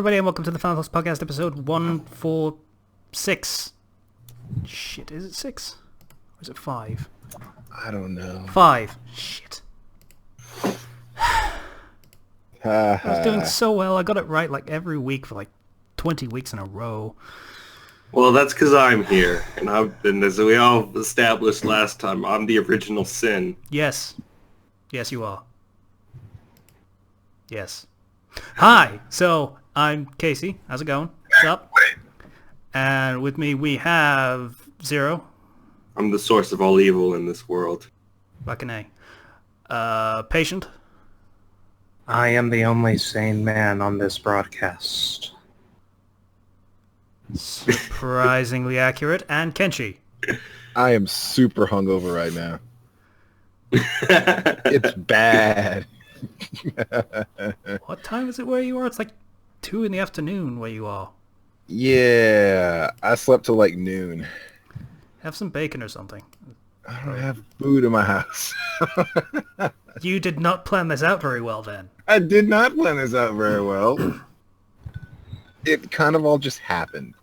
everybody, and welcome to the Fandom Flux Podcast, episode 146. Shit, is it 6? Or is it 5? I don't know. 5. Shit. I was doing so well. I got it right like every week for like 20 weeks in a row. Well, that's because I'm here, and as we all established last time, I'm the original sin. Yes. Yes, you are. Yes. Hi. So, I'm Casey. How's it going? What's up? And with me we have Zoro. I'm the source of all evil in this world. Fucking A. Patient. I am the only sane man on this broadcast. Surprisingly accurate. And Kenshi. I am super hungover right now. It's bad. What time is it where you are? It's like 2 in the afternoon where you are. Yeah, I slept till like noon. Have some bacon or something. I don't have food in my house. You did not plan this out very well then. I did not plan this out very well. It kind of all just happened.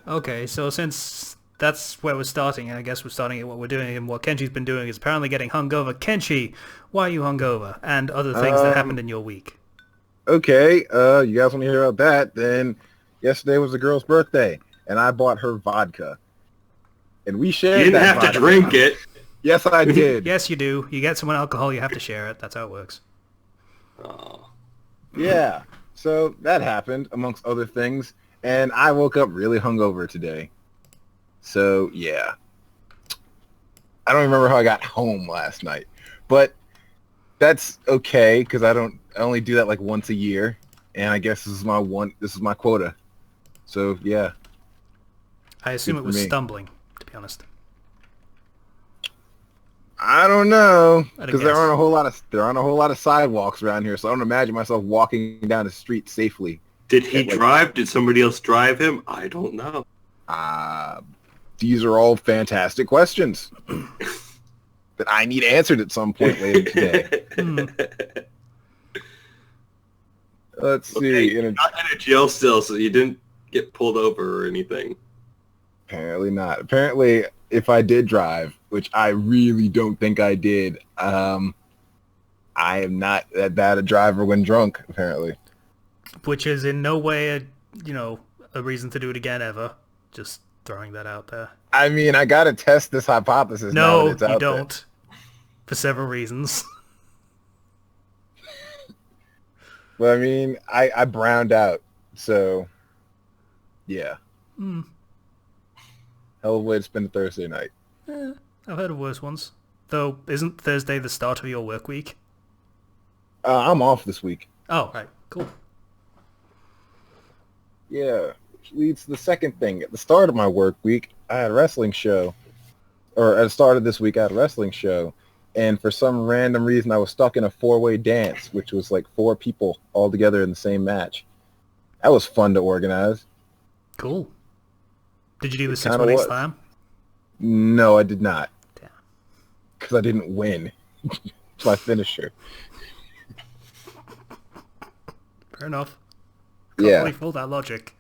Okay, so since that's where we're starting, I guess we're starting at what we're doing, and what Kenshi's been doing is apparently getting hungover. Kenshi, why are you hungover? And other things that happened in your week. Okay, you guys want to hear about that? Then yesterday was the girl's birthday, and I bought her vodka. And we shared You didn't that have vodka. to drink it. Yes, I did. Yes, you do. You get someone alcohol, you have to share it. That's how it works. Oh. Yeah, so that happened, amongst other things. And I woke up really hungover today. So, yeah. I don't remember how I got home last night. But that's okay, because I only do that like once a year. And I guess this is my quota. So, yeah. I assume Good it for was me. stumbling, to be honest. I don't know, I'd because guess. there aren't a whole lot of sidewalks around here, so I don't imagine myself walking down the street safely. Did he Like- drive? Did somebody else drive him? I don't know. These are all fantastic questions that I need answered at some point later today. Let's see. Okay, you're not in a jail cell, so you didn't get pulled over or anything. Apparently not. Apparently, if I did drive, which I really don't think I did, I am not that bad a driver when drunk, apparently. Which is in no way a reason to do it again ever. Just throwing that out there. I mean, I gotta test this hypothesis now No, that it's out you there. don't. For several reasons. But I mean, I browned out, so yeah. Hell of a way to spend a Thursday night. I've heard of worse ones. Though, isn't Thursday the start of your work week? I'm off this week. Oh, right. Cool. Yeah, which leads to the second thing. At the start of my work week, I had a wrestling show. Or at the start of this week, I had a wrestling show. And for some random reason, I was stuck in a 4-way dance, which was like 4 people all together in the same match. That was fun to organize. Cool. Did you do the kinda 618 was. slam? No, I did not. Damn. Because I didn't win. It's my finisher. Fair enough. Can't Yeah. really follow that logic.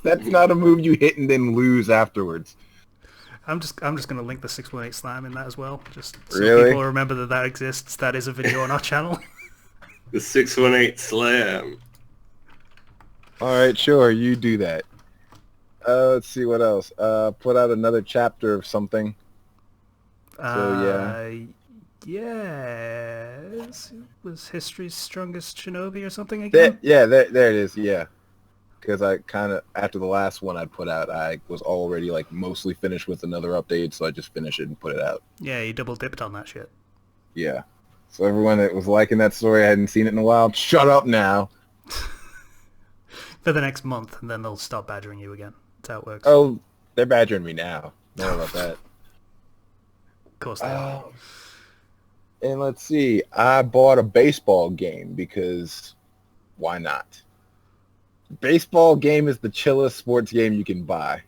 That's not a move you hit and then lose afterwards. I'm just gonna link the 618 slam in that as well, just so Really? people remember that exists. That is a video on our channel. The 618 slam. All right, sure, you do that. Let's see what else. Put out another chapter of something. So, Yes. It was History's Strongest Shinobi or something again? There it is. Yeah, because I kind of after the last one I put out, I was already like mostly finished with another update, so I just finished it and put it out. Yeah, you double dipped on that shit. Yeah. So everyone that was liking that story, I hadn't seen it in a while. Shut up now. For the next month, and then they'll stop badgering you again. That's how it works. Oh, they're badgering me now. Know about that. Of course they are. And let's see, I bought a baseball game because why not? Baseball game is the chillest sports game you can buy.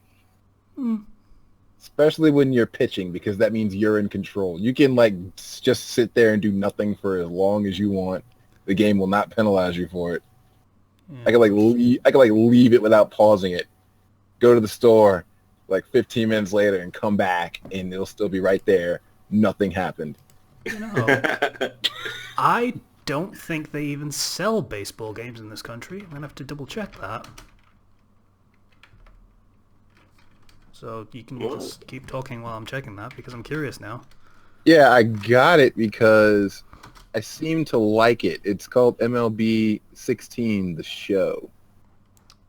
Especially when you're pitching, because that means you're in control. You can like just sit there and do nothing for as long as you want. The game will not penalize you for it. I could leave it without pausing it. Go to the store like 15 minutes later and come back, and it'll still be right there. Nothing happened. You know, I don't think they even sell baseball games in this country. I'm going to have to double check that. So you can just keep talking while I'm checking that, because I'm curious now. Yeah, I got it because I seem to like it. It's called MLB 16, the show.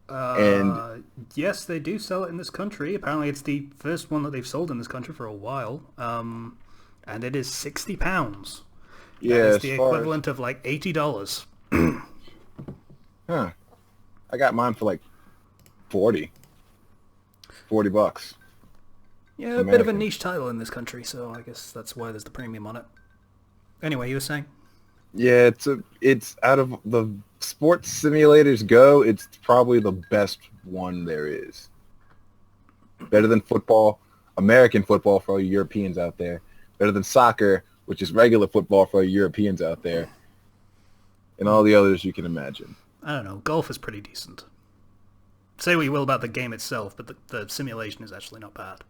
And yes, they do sell it in this country. Apparently it's the first one that they've sold in this country for a while. And it is £60. yeah, It's the equivalent of like $80. Huh. I got mine for like $40. Yeah, a bit of a niche title in this country, so I guess that's why there's the premium on it. Anyway, you were saying? Yeah, it's out of the sports simulators go, it's probably the best one there is. Better than football, American football for all you Europeans out there. Better than soccer, which is regular football for all you Europeans out there. And all the others you can imagine. I don't know. Golf is pretty decent. Say what you will about the game itself, but the simulation is actually not bad.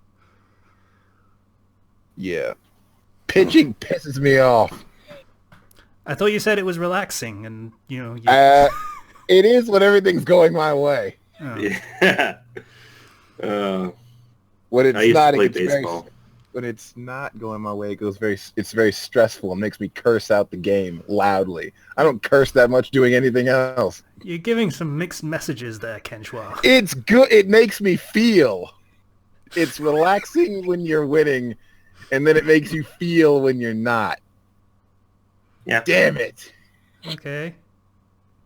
Yeah. Pitching pisses me off. I thought you said it was relaxing, and, you know... It is when everything's going my way. Yeah. When it's I used not, to play it gets baseball. when it's not going my way, it's very stressful. It makes me curse out the game loudly. I don't curse that much doing anything else. You're giving some mixed messages there, Kenshua. It's good. It makes me feel. It's relaxing when you're winning, and then it makes you feel when you're not. Yeah. Damn it. Okay.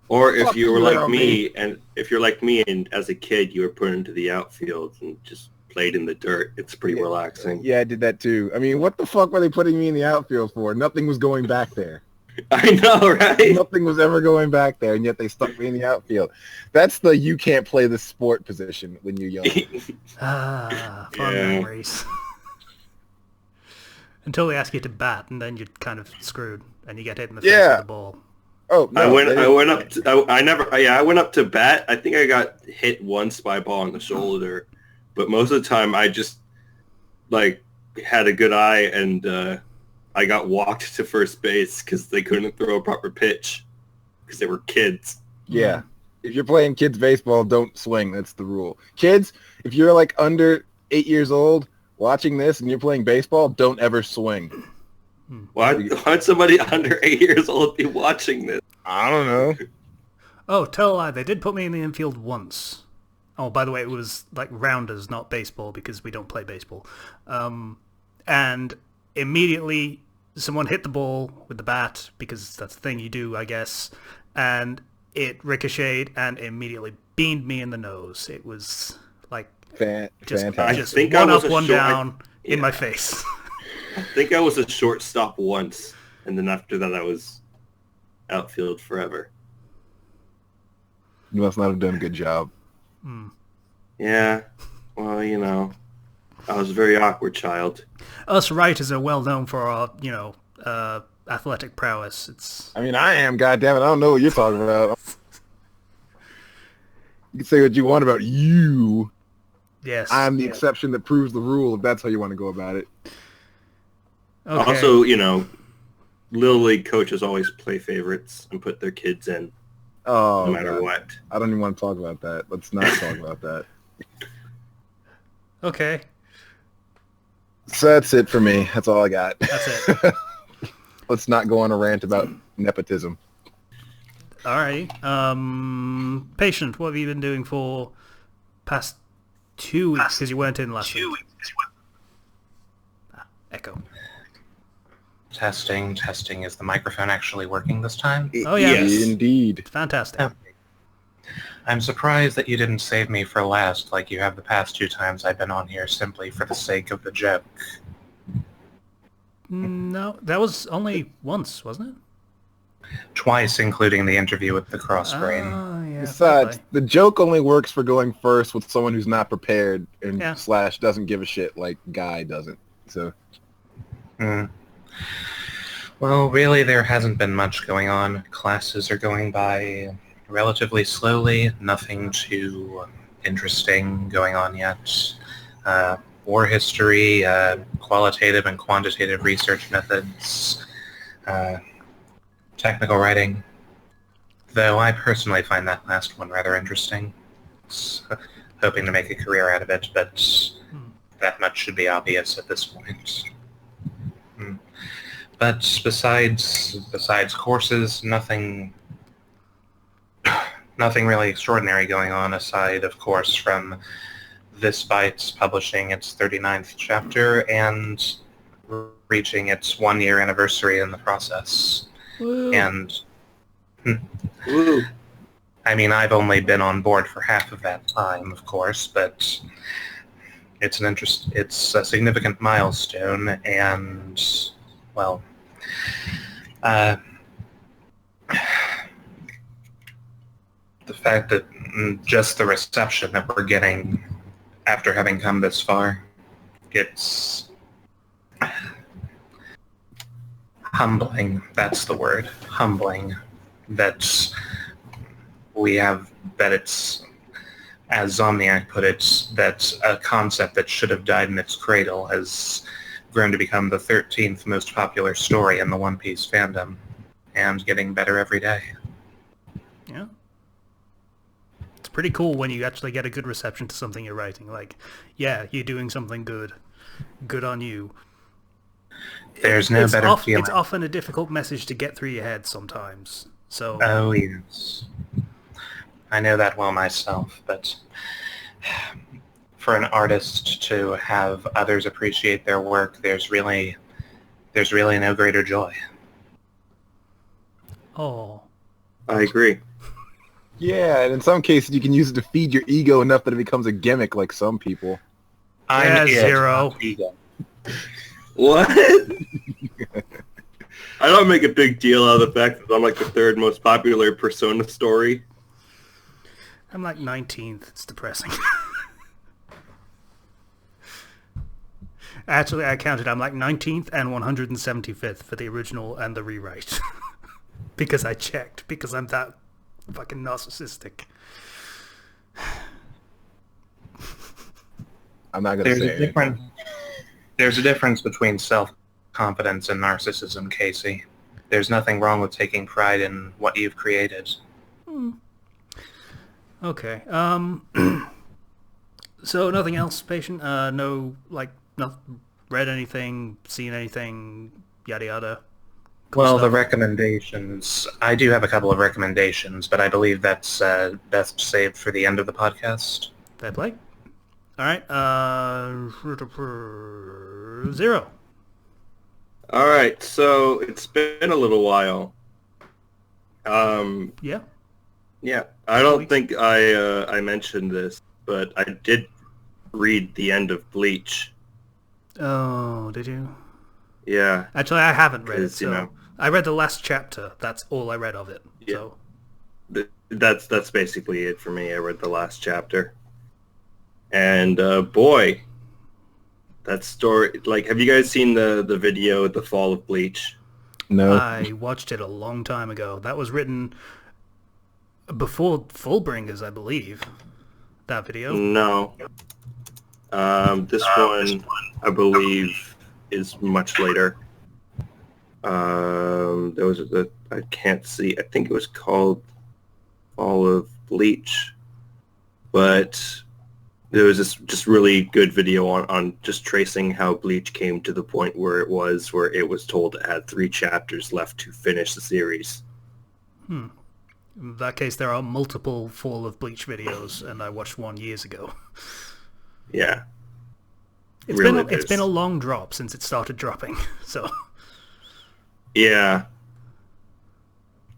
Or if Fuck you were you, like Robbie. me, and if you're like me, and as a kid you were put into the outfield and just played in the dirt, it's pretty relaxing. Yeah, I did that too. I mean, what the fuck were they putting me in the outfield for? Nothing was going back there. I know, right? Nothing was ever going back there, and yet they stuck me in the outfield. That's the you can't play the sport position when you're young. Fun Yeah. memories. Until they ask you to bat, and then you're kind of screwed, and you get hit in the face Yeah. with the ball. Oh, no, I they went didn't- up to, I went up to bat. I think I got hit once by a ball on the shoulder, but most of the time I just like had a good eye, and I got walked to first base because they couldn't throw a proper pitch because they were kids. Yeah. If you're playing kids baseball, don't swing. That's the rule. Kids, if you're like under 8 years old watching this and you're playing baseball, don't ever swing. Why'd somebody under 8 years old be watching this? I don't know. Oh, tell a lie. They did put me in the infield once. Oh, by the way, it was like rounders, not baseball, because we don't play baseball. And immediately someone hit the ball with the bat, because that's the thing you do, I guess, and it ricocheted and immediately beamed me in the nose. It was like just Fantastic. think I one was up, a one short- down in yeah. my face. I think I was a shortstop once, and then after that I was outfield forever. You must not have done a good job. Yeah, well, you know, I was a very awkward child. Us writers are well known for our, athletic prowess. It's I mean, I am, goddammit. I don't know what you're talking about. You can say what you want about you. yes. I'm the exception that proves the rule, if that's how you want to go about it. Okay. Also, you know, Little League coaches always play favorites and put their kids in Oh, no matter God. what. I don't even want to talk about that. Let's not talk about that. Okay. So that's it for me. That's all I got. That's it. Let's not go on a rant about nepotism. Alrighty. Patient, what have you been doing for past 2 weeks? Because you weren't in last week. Echo. Testing. Is the microphone actually working this time? Oh, yeah. Yes. Indeed. Fantastic. Oh. I'm surprised that you didn't save me for last like you have the past 2 times I've been on here simply for the sake of the joke. No, that was only once, wasn't it? Twice, including the interview with the cross brain. Oh, yeah. Besides, the joke only works for going first with someone who's not prepared and Yeah. / doesn't give a shit like Guy doesn't. So Hmm. Well, really, there hasn't been much going on. Classes are going by relatively slowly. Nothing too interesting going on yet. War history, qualitative and quantitative research methods, technical writing. Though I personally find that last one rather interesting. Hoping to make a career out of it, but that much should be obvious at this point. But besides courses, nothing really extraordinary going on aside, of course, from This Bytes publishing its 39th chapter and reaching its 1-year anniversary in the process. Woo. And Woo. I mean, I've only been on board for half of that time, of course, but it's a significant milestone, and, well, the fact that just the reception that we're getting after having come this far, it's humbling. That's the word. Humbling. That it's, as Zomniac put it, that a concept that should have died in its cradle has grown to become the 13th most popular story in the One Piece fandom, and getting better every day. Yeah. It's pretty cool when you actually get a good reception to something you're writing. Like, yeah, you're doing something good. Good on you. There's no better feeling. It's often a difficult message to get through your head sometimes. So. Oh, yes. I know that well myself, but for an artist to have others appreciate their work, there's really no greater joy. Oh. I agree. Yeah, and in some cases you can use it to feed your ego enough that it becomes a gimmick like some people. Yeah, Zero. What? I don't make a big deal out of the fact that I'm like the 3rd most popular Persona story. I'm like 19th. It's depressing. Actually, I counted. I'm like 19th and 175th for the original and the rewrite. Because I checked. Because I'm that fucking narcissistic. I'm not going to say it. There's a difference between self-confidence and narcissism, Casey. There's nothing wrong with taking pride in what you've created. Okay. So nothing else, patient? No, like, not read anything, seen anything, yada yada. Cool Well, stuff. the recommendations. I do have a couple of recommendations, but I believe that's best saved for the end of the podcast. Fair play. All right. Zero. All right, so it's been a little while. Yeah. Yeah, I don't think I mentioned this, but I did read the end of Bleach. Oh, did you? Yeah. Actually, I haven't read it. 'Cause, So you know. I read the last chapter. That's all I read of it. Yeah. So That's basically it for me. I read the last chapter. And boy, that story, like, have you guys seen the video, The Fall of Bleach? No. I watched it a long time ago. That was written before Fullbringers, I believe. That video. No. This one, I believe, is much later. There was I can't see. I think it was called Fall of Bleach, but there was this just really good video on just tracing how Bleach came to the point where it was told it had 3 chapters left to finish the series. In that case, there are multiple Fall of Bleach videos, and I watched one years ago. Yeah. It's been a long drop since it started dropping, so... Yeah.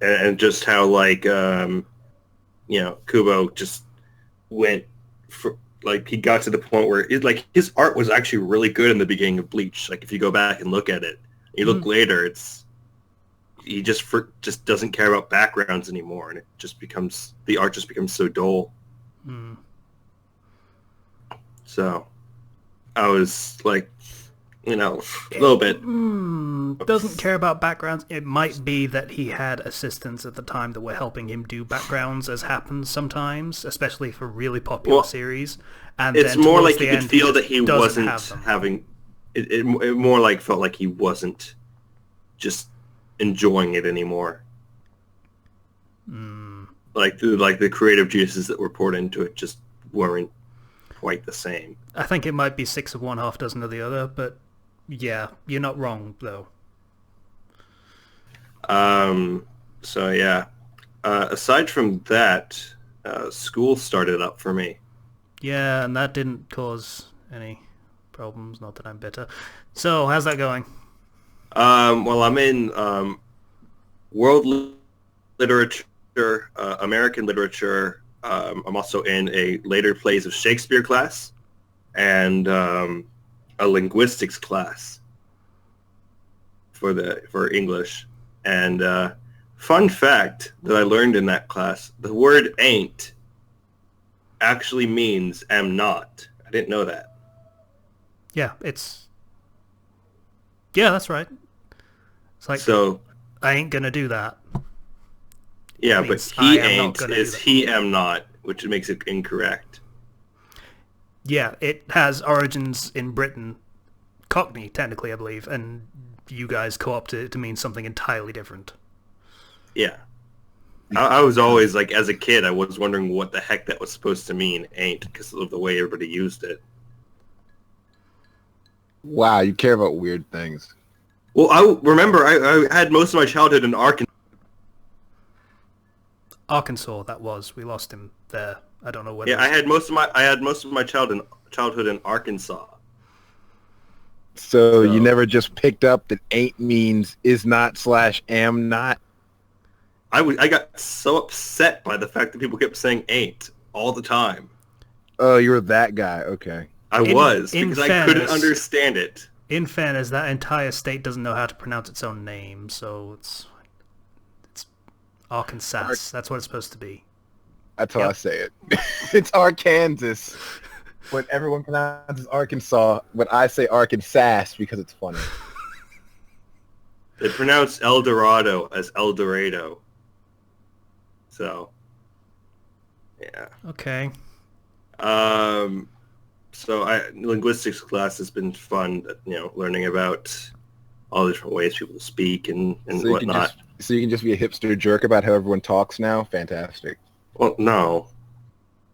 And just how, like, Kubo just went for, like, he got to the point where, his art was actually really good in the beginning of Bleach. Like, if you go back and look at it, you look later, he just doesn't care about backgrounds anymore, and the art just becomes so dull. So, I was, like, you know, a little bit. Doesn't care about backgrounds. It might be that he had assistants at the time that were helping him do backgrounds, as happens sometimes, especially for really popular series. And it's then more towards like you the could end, feel that he doesn't wasn't have them. having. It more like felt like he wasn't just enjoying it anymore. Like the creative juices that were poured into it just weren't quite the same. I think it might be 6 of one, half dozen of the other, but yeah, you're not wrong though. So yeah. Aside from that, school started up for me. Yeah, and that didn't cause any problems. Not that I'm bitter. So how's that going? Well, I'm in world literature, American literature. I'm also in a later plays of Shakespeare class and a linguistics class for English. And fun fact that I learned in that class, the word ain't actually means am not. I didn't know that. Yeah, yeah, that's right. It's like, So I ain't gonna do that. yeah, but means he I am not ain't gonna do is that. he am not, which makes it incorrect. Yeah, it has origins in Britain, Cockney, technically, I believe, and you guys co-opted it to mean something entirely different. Yeah. I was always, like, as a kid, I was wondering what the heck that was supposed to mean, ain't, because of the way everybody used it. Wow, you care about weird things. Well, I remember I had most of my childhood in Arkansas. Arkansas, that was. We lost him there. I don't know whether. Yeah, I had most of my childhood in Arkansas. So you never just picked up that ain't means is not / am not? I got so upset by the fact that people kept saying ain't all the time. Oh, you were that guy. Okay. I was, because I couldn't fairness- understand it. In fairness, that entire state doesn't know how to pronounce its own name, so it's Arkansas. That's what it's supposed to be. That's how I say it. It's Arkansas. When everyone pronounces Arkansas, but I say Arkansas because it's funny. They pronounce El Dorado as El Dorado. So, yeah. Okay. So linguistics class has been fun, learning about all the different ways people speak and whatnot. So you can just be a hipster jerk about how everyone talks now? Fantastic. Well, no.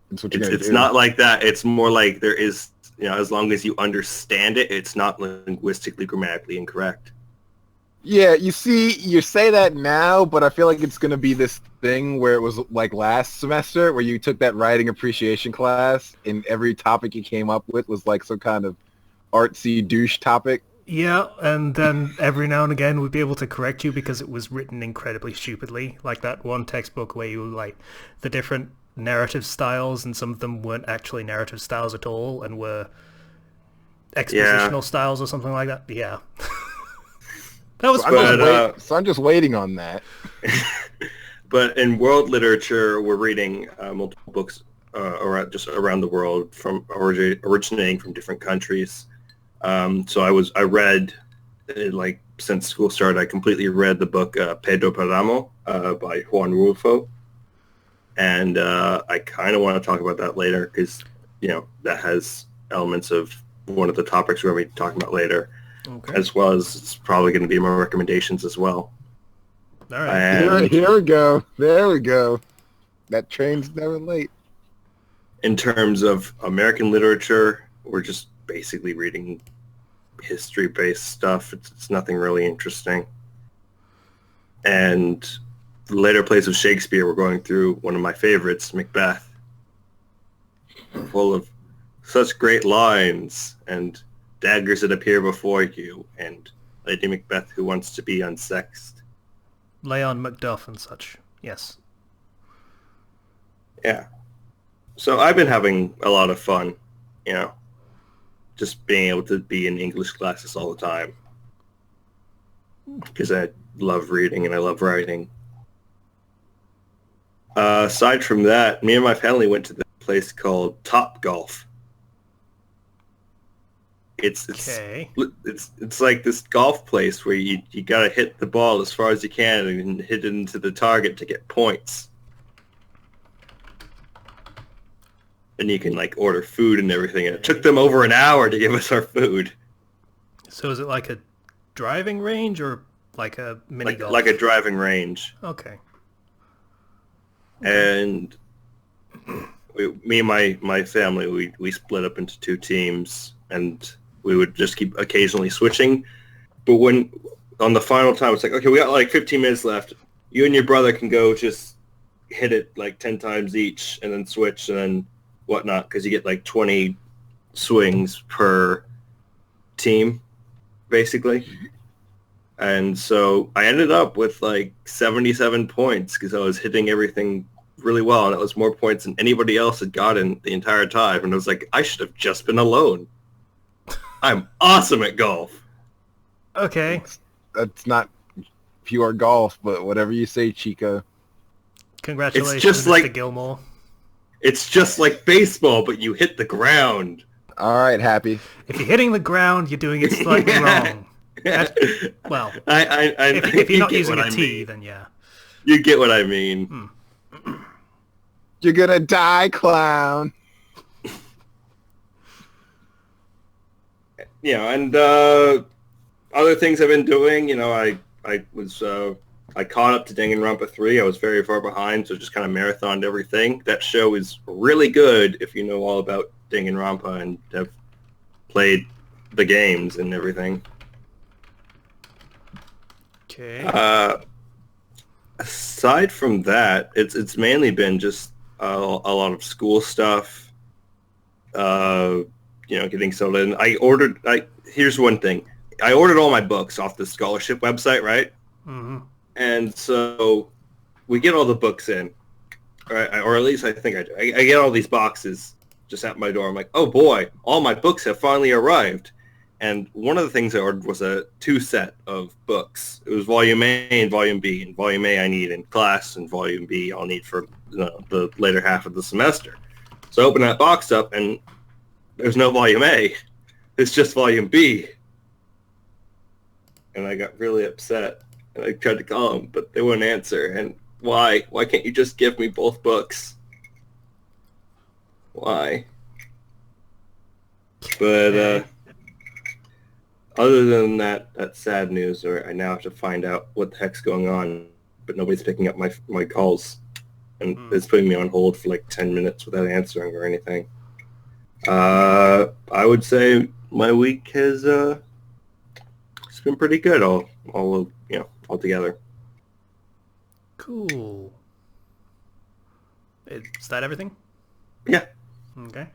That's what you're gonna It's do. not like that. It's more like there is, as long as you understand it, it's not linguistically, grammatically incorrect. Yeah, you see, you say that now, but I feel like it's going to be this thing where it was like last semester where you took that writing appreciation class and every topic you came up with was like some kind of artsy douche topic. Yeah, and then every now and again we'd be able to correct you because it was written incredibly stupidly. Like that one textbook where you like the different narrative styles, and some of them weren't actually narrative styles at all and were expositional styles or something like that. Yeah. That was fun. So I'm just waiting on that. But in world literature, we're reading multiple books around the world from originating from different countries. So I read, since school started, I completely read the book Pedro Paramo by Juan Rulfo. And I kind of want to talk about that later because, that has elements of one of the topics we're going to be talking about later. Okay. As well as it's probably going to be my recommendations as well. All right. And here we go. There we go. That train's never late. In terms of American literature, we're just basically reading history-based stuff. It's nothing really interesting. And the later plays of Shakespeare, we're going through one of my favorites, Macbeth. Full of such great lines and daggers that appear before you, and Lady Macbeth who wants to be unsexed. Leon Macduff and such. Yes. Yeah. So I've been having a lot of fun, just being able to be in English classes all the time. Because I love reading and I love writing. Aside from that, me and my family went to this place called Top Golf. Okay. it's like this golf place where you gotta hit the ball as far as you can and hit it into the target to get points. And you can like order food and everything. And it took them over an hour to give us our food. So is it like a driving range or like a mini golf? Like a driving range. Okay. And me and my family, we split up into two teams, and we would just keep occasionally switching. But when on the final time, it's like, okay, we got like 15 minutes left. You and your brother can go just hit it like 10 times each, and then switch, and then whatnot, because you get like 20 swings per team, basically. And so I ended up with like 77 points because I was hitting everything really well, and it was more points than anybody else had gotten the entire time. And I was like, I should have just been alone. I'm awesome at golf. Okay. That's not pure golf, but whatever you say, Chico. Congratulations, It's just Mr. like Gilmore. It's just like baseball, but you hit the ground. All right, Happy. If you're hitting the ground, you're doing it slightly wrong. Well, if you're not using a tee, then yeah. You get what I mean. You're gonna die, clown. And other things I've been doing, I caught up to Danganronpa 3. I was very far behind, so just kind of marathoned everything. That show is really good if you know all about Danganronpa and have played the games and everything. Okay. Aside from that, it's mainly been just a lot of school stuff. Getting settled in. Here's one thing. I ordered all my books off the scholarship website, right? Mm-hmm. And so we get all the books in, right? Or at least I think I do. I get all these boxes just at my door. I'm like, oh boy, all my books have finally arrived. And one of the things I ordered was a 2-set of books. It was Volume A and Volume B. And Volume A I need in class, and Volume B I'll need for the later half of the semester. So I open that box up, and there's no Volume A. It's just Volume B. And I got really upset. And I tried to call them, but they wouldn't answer. And why? Why can't you just give me both books? Why? But other than that sad news, I now have to find out what the heck's going on. But nobody's picking up my calls. And it's putting me on hold for like 10 minutes without answering or anything. I would say my week has it's been pretty good all together. Cool. Is that everything? Yeah. Okay.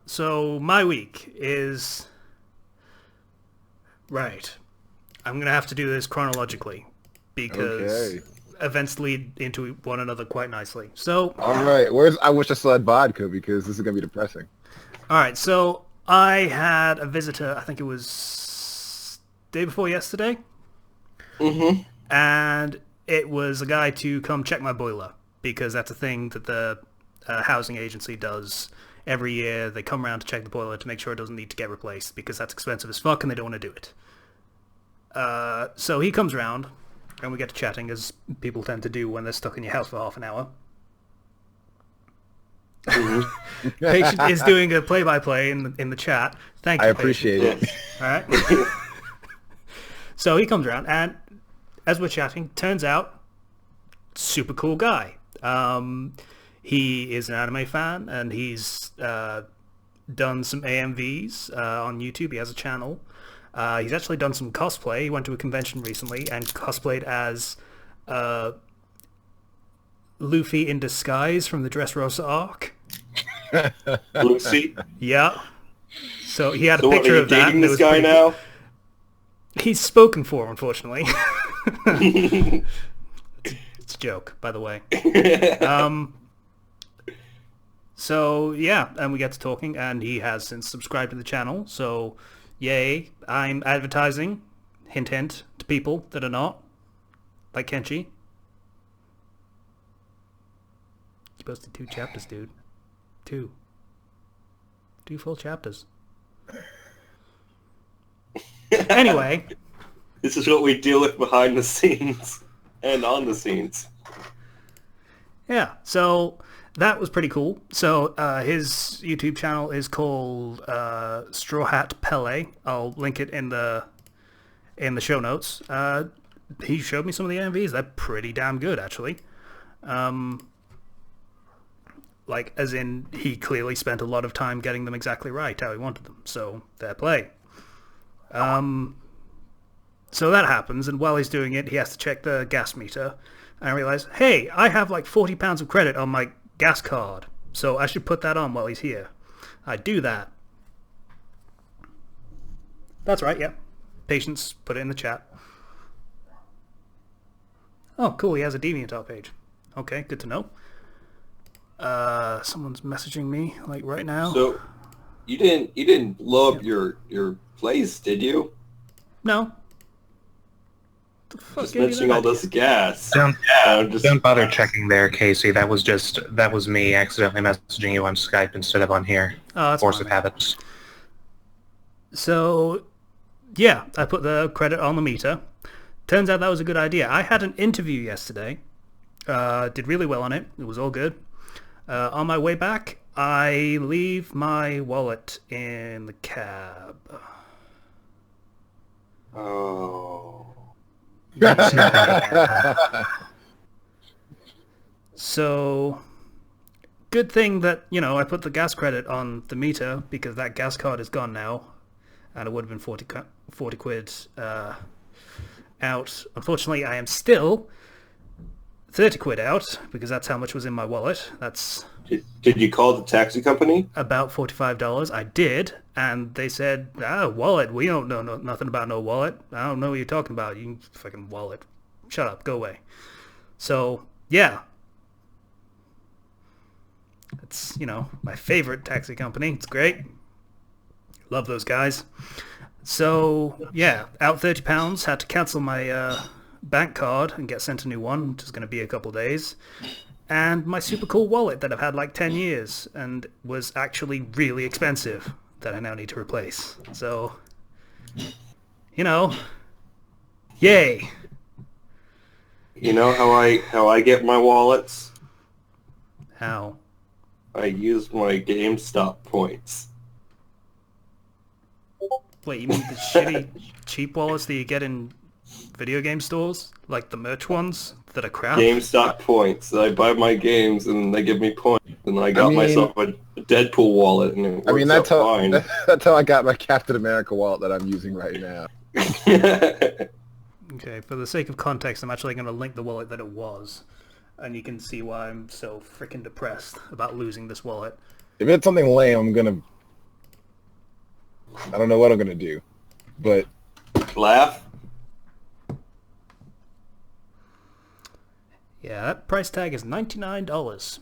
So my week is... Right. I'm going to have to do this chronologically because events lead into one another quite nicely. So... All right. I wish I still had vodka because this is going to be depressing. All right. So I had a visitor, I think it was day before yesterday. Mm-hmm. And it was a guy to come check my boiler because that's a thing that the housing agency does every year. They come around to check the boiler to make sure it doesn't need to get replaced because that's expensive as fuck and they don't want to do it. So he comes around and we get to chatting, as people tend to do when they're stuck in your house for half an hour. Mm-hmm. Patient is doing a play-by-play in the chat. Thank you, I appreciate it. All right. So he comes around, and as we're chatting, turns out, super cool guy. He is an anime fan, and he's done some AMVs on YouTube. He has a channel. He's actually done some cosplay. He went to a convention recently and cosplayed as Luffy in disguise from the Dressrosa arc. Lucy? Yeah. So he had a So picture what, are you of that. dating And it this was guy pretty now? He's spoken for, unfortunately. It's a joke, by the way. So, yeah, and we get to talking, and he has since subscribed to the channel, so yay. I'm advertising, hint hint, to people that are not, like Kenshi. You posted 2 chapters, dude. 2 full chapters. Anyway. This is what we deal with behind the scenes and on the scenes. Yeah, so that was pretty cool. So his YouTube channel is called Hat Pele. I'll link it in the show notes. He showed me some of the MVs. They're pretty damn good, actually. Like, as in, he clearly spent a lot of time getting them exactly right, how he wanted them. So, fair play. So that happens, and while he's doing it, he has to check the gas meter. And I realize, hey, I have like 40 pounds of credit on my gas card, so I should put that on while he's here. I do that. That's right, yeah. Patience, put it in the chat. Oh, cool, he has a DeviantArt page. Okay, good to know. Someone's messaging me, like, right now. So, you didn't blow up your place, did you? No. Just mentioning all this gas. Don't bother checking there, Casey. That was me accidentally messaging you on Skype instead of on here. Oh, that's Force fine. of habits. So, yeah, I put the credit on the meter. Turns out that was a good idea. I had an interview yesterday. Did really well on it. It was all good. On my way back, I leave my wallet in the cab. Oh. So, good thing that, I put the gas credit on the meter, because that gas card is gone now, and it would have been 40 quid out. Unfortunately, I am still 30 quid out, because that's how much was in my wallet. That's Did you call the taxi company? about $45. I did, and they said, wallet, we don't know nothing about no wallet. I don't know what you're talking about, you fucking wallet. Shut up, go away. So, yeah. It's, my favorite taxi company. It's great. Love those guys. So, yeah, out £30, had to cancel my bank card and get sent a new one, which is going to be a couple days. And my super cool wallet that I've had like 10 years and was actually really expensive that I now need to replace. So, yay. You know how I get my wallets? How? I use my GameStop points. Wait, you mean the shitty cheap wallets that you get in video game stores? Like the merch ones that are crap? GameStop points. I buy my games and they give me points. And I got myself a Deadpool wallet and it works out fine. That's how I got my Captain America wallet that I'm using right now. Okay, for the sake of context, I'm actually going to link the wallet that it was. And you can see why I'm so freaking depressed about losing this wallet. If it's something lame, I don't know what I'm gonna do, but Laugh. Yeah, that price tag is $99.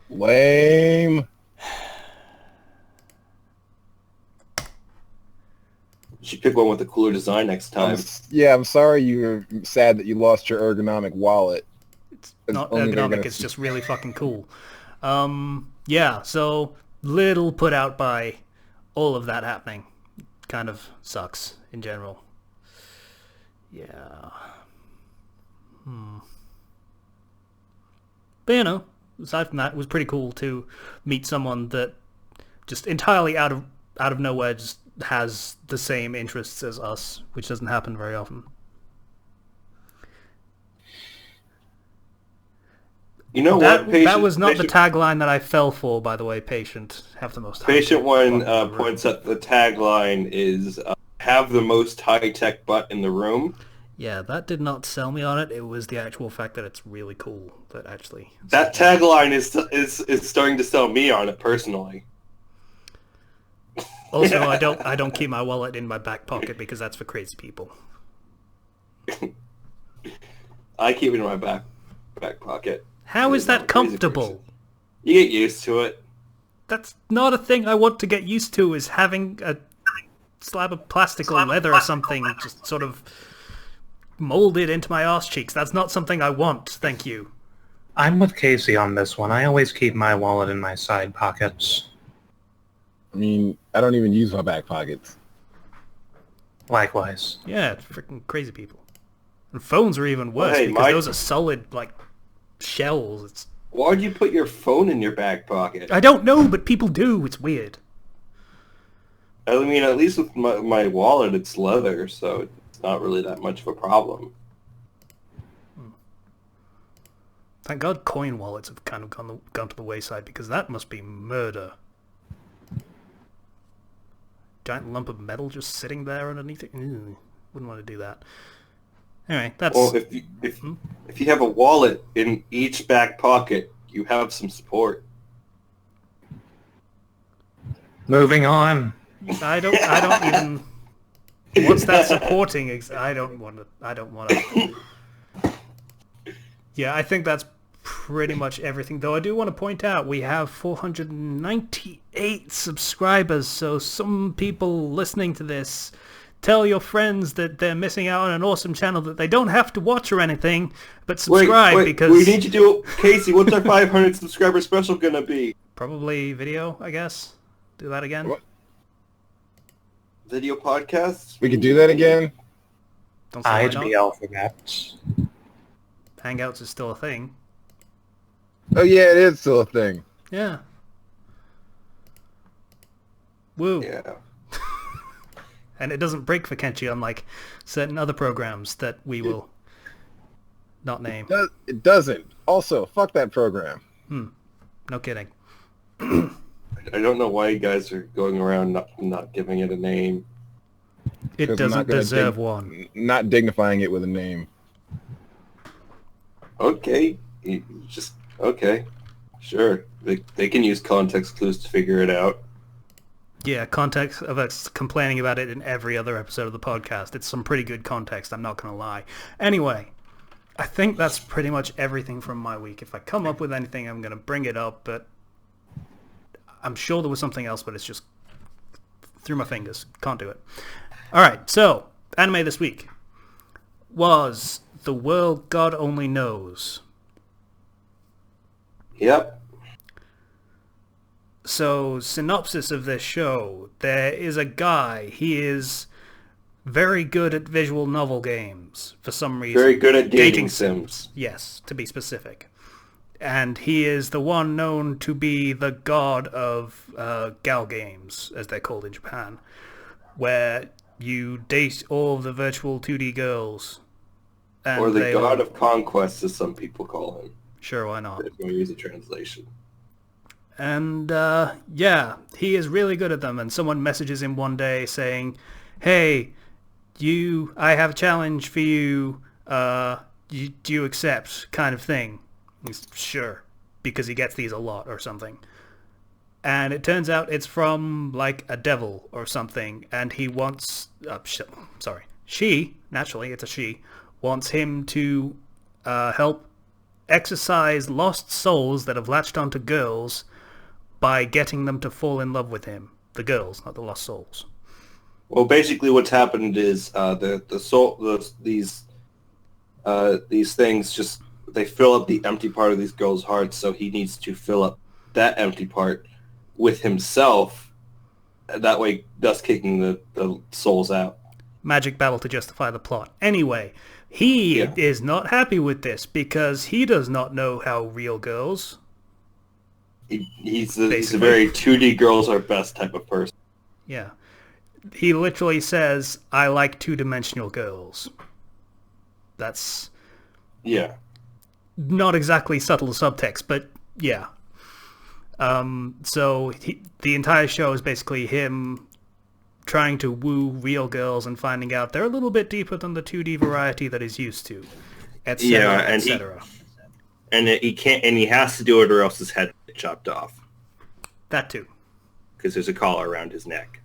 lame. You should pick one with a cooler design next time. I'm sorry you're sad that you lost your ergonomic wallet. It's not ergonomic, it's just really fucking cool. Yeah, so little put out by all of that happening. Kind of sucks in general. Yeah. But aside from that, it was pretty cool to meet someone that just entirely out of nowhere just has the same interests as us, which doesn't happen very often. You know what? That was not the tagline that I fell for, by the way. Patient, have the most. Patient one points out the tagline is have the most high-tech butt in the room. Yeah, that did not sell me on it. It was the actual fact that it's really cool. That actually. That tagline is starting to sell me on it personally. Also, I don't keep my wallet in my back pocket because that's for crazy people. I keep it in my back pocket. How is that comfortable? You get used to it. That's not a thing I want to get used to, is having a slab of plastic or leather or something just sort of molded into my arse cheeks. That's not something I want, thank you. I'm with Casey on this one. I always keep my wallet in my side pockets. I mean, I don't even use my back pockets. Likewise. Yeah, it's freaking crazy people. And phones are even worse Hey, because those are solid, like, shells. It's... Why'd you put your phone in your back pocket? I don't know, but people do. It's weird. I mean, at least with my wallet, it's leather, so it's not really that much of a problem. Thank God coin wallets have kind of gone to the wayside, because that must be murder. Giant lump of metal just sitting there underneath it. Ew, wouldn't want to do that. Anyway, that's... Well, if you have a wallet in each back pocket, you have some support. Moving on. I don't even... What's that supporting? I don't want to... Yeah, I think that's pretty much everything. Though I do want to point out we have 498 subscribers, so some people listening to this, tell your friends that they're missing out on an awesome channel that they don't have to watch or anything, but subscribe because... We need to do... Casey, what's our 500 subscriber special gonna be? Probably video, I guess. Do that again. What? Video podcasts? We could do that again? Don't say why I'd not. be all for that. Hangouts is still a thing. Oh yeah, it is still a thing. Yeah. Woo. Yeah. And it doesn't break for Kenshi, unlike certain other programs that we will not name. It doesn't. Also, fuck that program. No kidding. I don't know why you guys are going around not giving it a name. It 'Cause I'm not doesn't gonna deserve one. Not dignifying it with a name. Okay. Okay. Sure. They can use context clues to figure it out. Yeah, context of us complaining about it in every other episode of the podcast. It's some pretty good context, I'm not going to lie. Anyway, I think that's pretty much everything from my week. If I come up with anything, I'm going to bring it up, but I'm sure there was something else, but it's just through my fingers. Can't do it. Alright, so, anime this week was The World God Only Knows. Yep. So, synopsis of this show. There is a guy. He is very good at visual novel games, for some reason. Very good at dating sims. Yes, to be specific. And he is the one known to be the god of gal games, as they're called in Japan, where you date all of the virtual 2D girls. And Or the god of conquest, as some people call him. Sure, why not? There's no easy translation. And, yeah, he is really good at them. And someone messages him one day saying, hey, I have a challenge for you. Do you accept? Kind of thing. He's sure, because he gets these a lot or something. And it turns out it's from, like, a devil or something. And he wants... She, naturally, it's a she, wants him to help exorcise lost souls that have latched onto girls by getting them to fall in love with him. The girls, not the lost souls. Well, basically, what's happened is these things just they fill up the empty part of these girls' hearts. So he needs to fill up that empty part with himself. That way, thus kicking the souls out. Magic battle to justify the plot. Anyway, he is not happy with this because he does not know how real girls. He's a very 2D girls are best type of person. Yeah. He literally says, I like two-dimensional girls. That's... Yeah. Not exactly subtle subtext, but yeah. So the entire show is basically him trying to woo real girls and finding out they're a little bit deeper than the 2D variety that he's used to, etc. Yeah, and etc. he can't, and he has to do it or else his head gets chopped off. That too. Because there's a collar around his neck.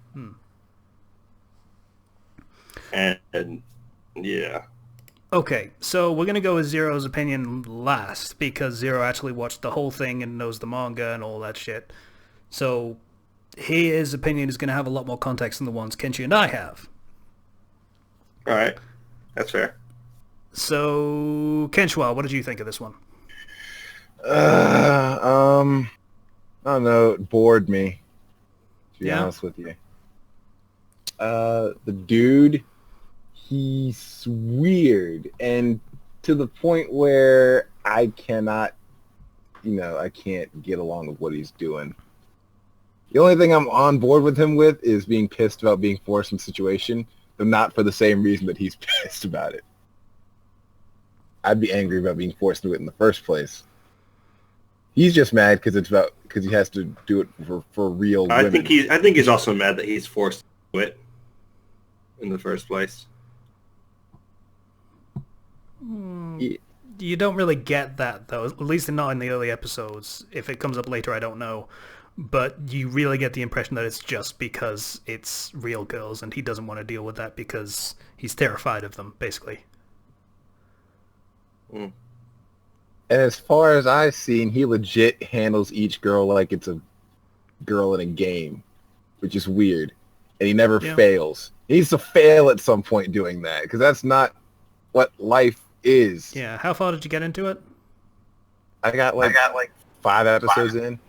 And yeah. Okay, so we're going to go with Zero's opinion last, because Zero actually watched the whole thing and knows the manga and all that shit. So his opinion is going to have a lot more context than the ones Kenshi and I have. Alright. That's fair. So, Kenshua, what did you think of this one? I don't know, it bored me, to be Yeah? honest with you. The dude, he's weird, and to the point where I cannot, I can't get along with what he's doing. The only thing I'm on board with him with is being pissed about being forced in a situation, but not for the same reason that he's pissed about it. I'd be angry about being forced to it in the first place. He's just mad because he has to do it for real women. I think he's also mad that he's forced to do it in the first place. You don't really get that, though, at least not in the early episodes. If it comes up later, I don't know. But you really get the impression that it's just because it's real girls, and he doesn't want to deal with that because he's terrified of them, basically. And as far as I've seen, he legit handles each girl like it's a girl in a game, which is weird. And he never fails. He needs to fail at some point doing that, because that's not what life is. Yeah, how far did you get into it? I got like 5 episodes in.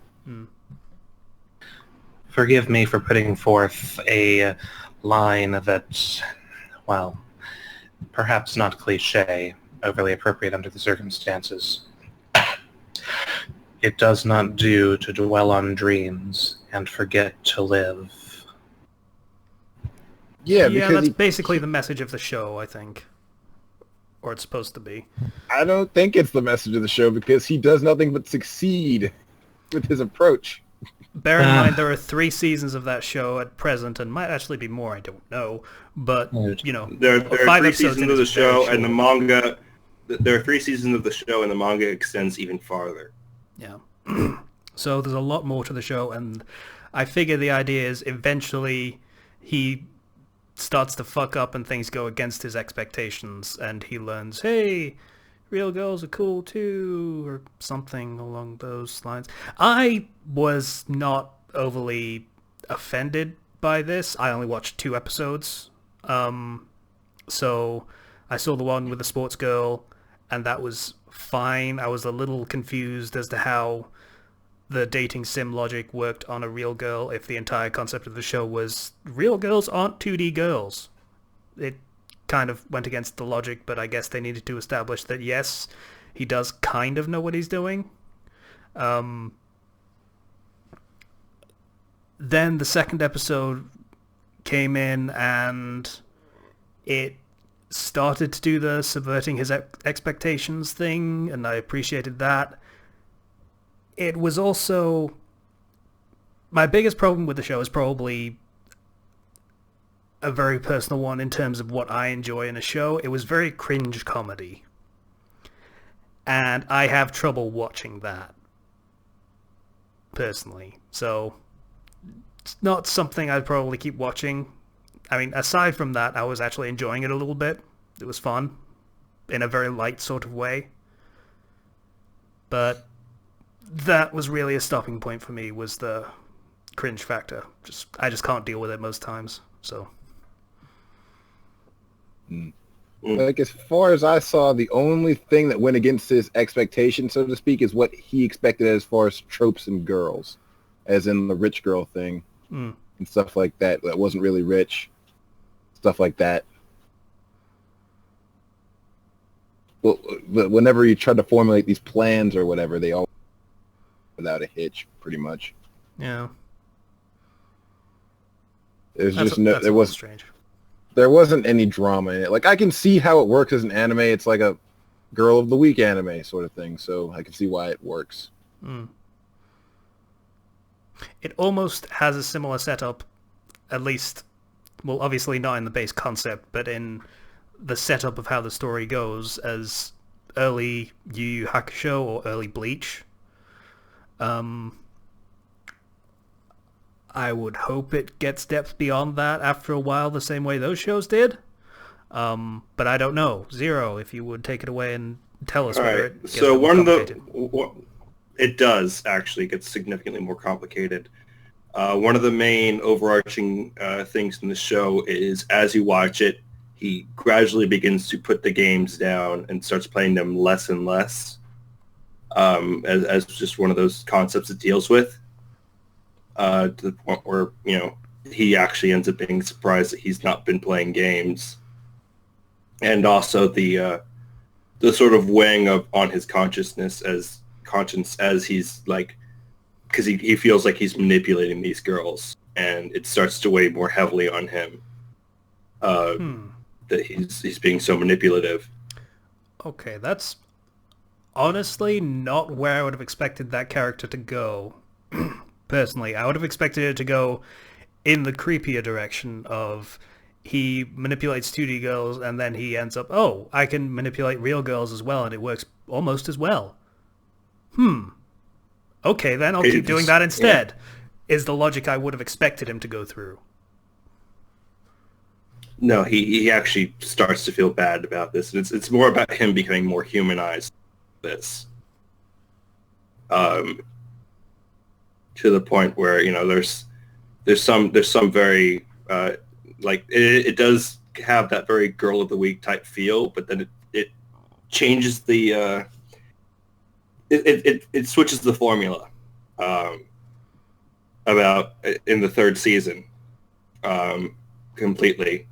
Forgive me for putting forth a line that's, well, perhaps not cliche, overly appropriate under the circumstances. It does not do to dwell on dreams and forget to live. Yeah, that's basically the message of the show, I think. Or it's supposed to be. I don't think it's the message of the show because he does nothing but succeed with his approach. Bear in mind, there are 3 seasons of that show at present, and might actually be more, I don't know. But, there are 3 seasons of the show, and the manga... There are 3 seasons of the show, and the manga extends even farther. Yeah. So there's a lot more to the show, and I figure the idea is eventually he starts to fuck up and things go against his expectations, and he learns, hey, real girls are cool too, or something along those lines. I was not overly offended by this. I only watched 2 episodes. So I saw the one with the sports girl, and that was fine. I was a little confused as to how the dating sim logic worked on a real girl if the entire concept of the show was real girls aren't 2D girls. It kind of went against the logic, but I guess they needed to establish that, yes, he does kind of know what he's doing. Then the second episode came in, and it started to do the subverting his expectations thing, and I appreciated that. It was also... My biggest problem with the show is probably a very personal one in terms of what I enjoy in a show. It was very cringe comedy. And I have trouble watching that, personally. So, it's not something I'd probably keep watching. I mean, aside from that, I was actually enjoying it a little bit. It was fun, in a very light sort of way. But that was really a stopping point for me, was the cringe factor. I just can't deal with it most times, so... Like, as far as I saw, the only thing that went against his expectation, so to speak, is what he expected as far as tropes and girls, as in the rich girl thing and stuff like that. That wasn't really rich, stuff like that. Well, but whenever you try to formulate these plans or whatever, they all without a hitch, pretty much. Yeah. There's strange. There wasn't any drama in it. Like, I can see how it works as an anime. It's like a Girl of the Week anime sort of thing, so I can see why it works. It almost has a similar setup, at least, well, obviously not in the base concept, but in the setup of how the story goes, as early Yu Yu Hakusho or early Bleach. I would hope it gets depth beyond that after a while, the same way those shows did. But I don't know. Zero, if you would take it away and tell us whether it gets so more complicated. It does actually get significantly more complicated. One of the main overarching things in the show is, as you watch it, he gradually begins to put the games down and starts playing them less and less, as just one of those concepts it deals with. To the point where, he actually ends up being surprised that he's not been playing games. And also the sort of weighing on his conscience as he's like, because he feels like he's manipulating these girls, and it starts to weigh more heavily on him that he's being so manipulative. Okay, that's honestly not where I would have expected that character to go. Personally, I would have expected it to go in the creepier direction of he manipulates 2D girls and then he ends up, oh, I can manipulate real girls as well and it works almost as well. Okay, then I'll keep doing that instead, is the logic I would have expected him to go through. No, he actually starts to feel bad about this. And it's more about him becoming more humanized. This, to the point where, you know, there's some very like it does have that very girl of the week type feel, but then it changes the it switches the formula about in the third season completely.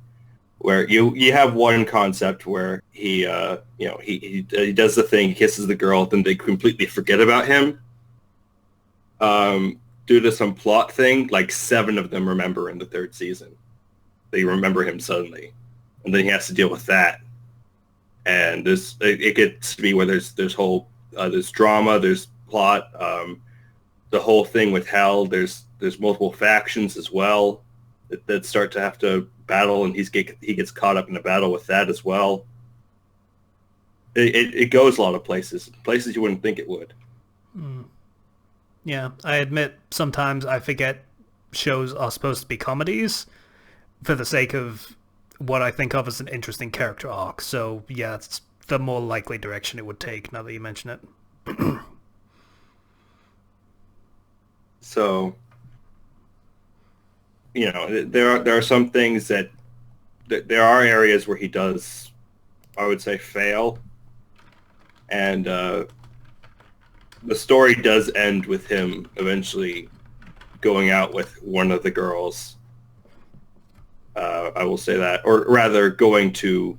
Where you have one concept where he does the thing, he kisses the girl, then they completely forget about him. Due to some plot thing, like 7 of them remember in the third season. They remember him suddenly, and then he has to deal with that. And it gets to be where there's drama, there's plot, the whole thing with Hell. There's multiple factions as well that start to have to battle, and he gets caught up in a battle with that as well. It goes a lot of places you wouldn't think it would. Yeah, I admit sometimes I forget shows are supposed to be comedies for the sake of what I think of as an interesting character arc. So yeah, it's the more likely direction it would take now that you mention it. So, you know, there are some things that there are areas where he does, I would say, fail, and the story does end with him eventually going out with one of the girls. I will say that, or rather, realizing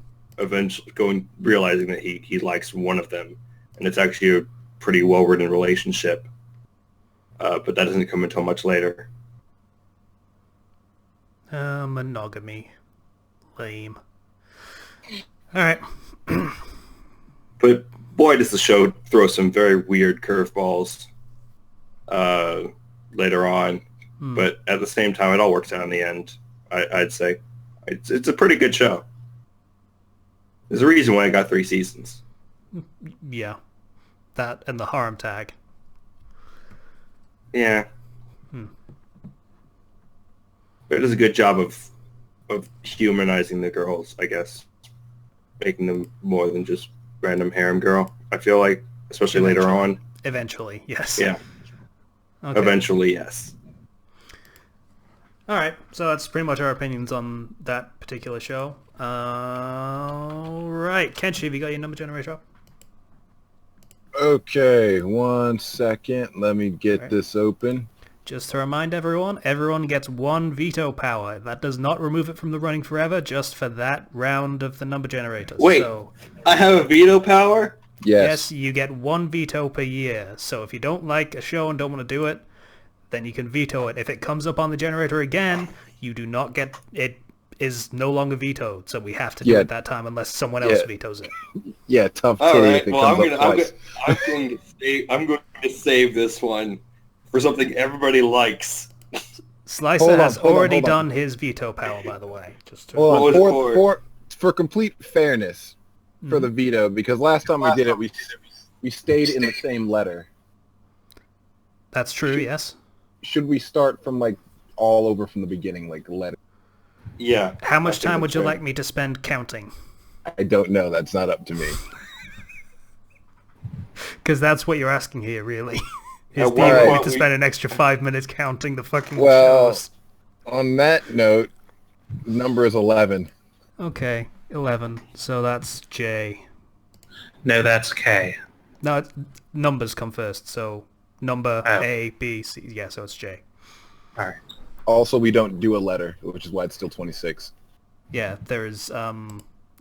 that he likes one of them, and it's actually a pretty well-written relationship. But that doesn't come until much later. Monogamy. Lame. Alright. But boy, does the show throw some very weird curveballs later on. But at the same time, it all works out in the end, I'd say. It's a pretty good show. There's a reason why I got 3 seasons. Yeah. That and the harem tag. Yeah. But it does a good job of humanizing the girls, I guess. Making them more than just random harem girl, I feel like. Especially later on. Eventually, yes. Yeah. Okay. Eventually, yes. Alright, so that's pretty much our opinions on that particular show. Alright, Kenshi, have you got your number generator up? Okay, 1 second. Let me get this open. Just to remind everyone gets 1 veto power. That does not remove it from the running forever, just for that round of the number generator. Wait, so, I have a veto power? Yes, you get 1 veto per year. So if you don't like a show and don't want to do it, then you can veto it. If it comes up on the generator again, you do not get it. Is no longer vetoed, so we have to do it that time unless someone else vetoes it. Yeah, tough titty. All right, if it well, comes up twice. I'm going to save this one for something everybody likes. Slicer has already done his veto power, by the way. Just to hold on. For complete fairness, for the veto, because last time we did it, we stayed in the same letter. That's true. Yes. Should we start from like all over from the beginning, like letter? Yeah. How much time would you like me to spend counting? I don't know. That's not up to me. Because that's what you're asking here, really. Do you want me to spend an extra 5 minutes counting the fucking shows? On that note, number is 11. Okay, 11. So that's J. No, that's K. No, numbers come first. So number A, B, C. Yeah, so it's J. All right. Also, we don't do a letter, which is why it's still 26. Yeah, there's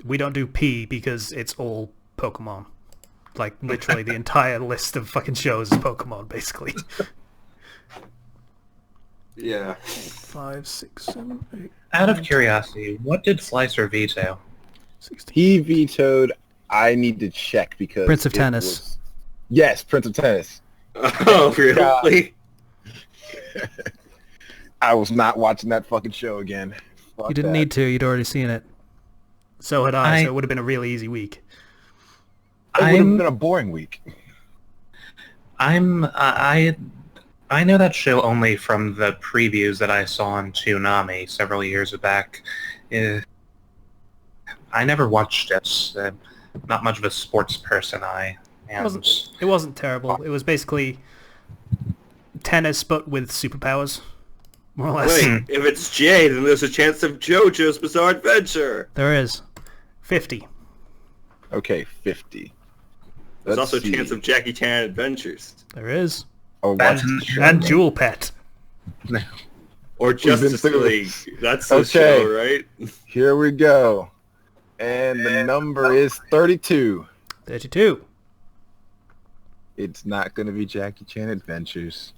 we don't do P because it's all Pokemon. Like literally the entire list of fucking shows is Pokemon, basically. Yeah. 5, 6, 7, 8. Out of curiosity, what did Slicer veto? 16. He vetoed. I need to check because Prince of it Tennis. was- Yes, Prince of Tennis. Oh, really? I was not watching that fucking show again. Fuck You didn't that. need to. You'd already seen it. So had I. So it would have been a really easy week. It would have been a boring week. I know that show only from the previews that I saw on Toonami several years back. I never watched it. Not much of a sports person, It wasn't terrible. It was basically tennis, but with superpowers, more or less. Wait, if it's J, then there's a chance of JoJo's Bizarre Adventure. There is 50. Okay, 50. There's Let's also a see. chance of Jackie Chan Adventures. There is. Oh, That's one- And Jewel Pet. Or been Justice through League. this. That's the Okay. show, right? Here we go. And the number is 32. 32. It's not going to be Jackie Chan Adventures.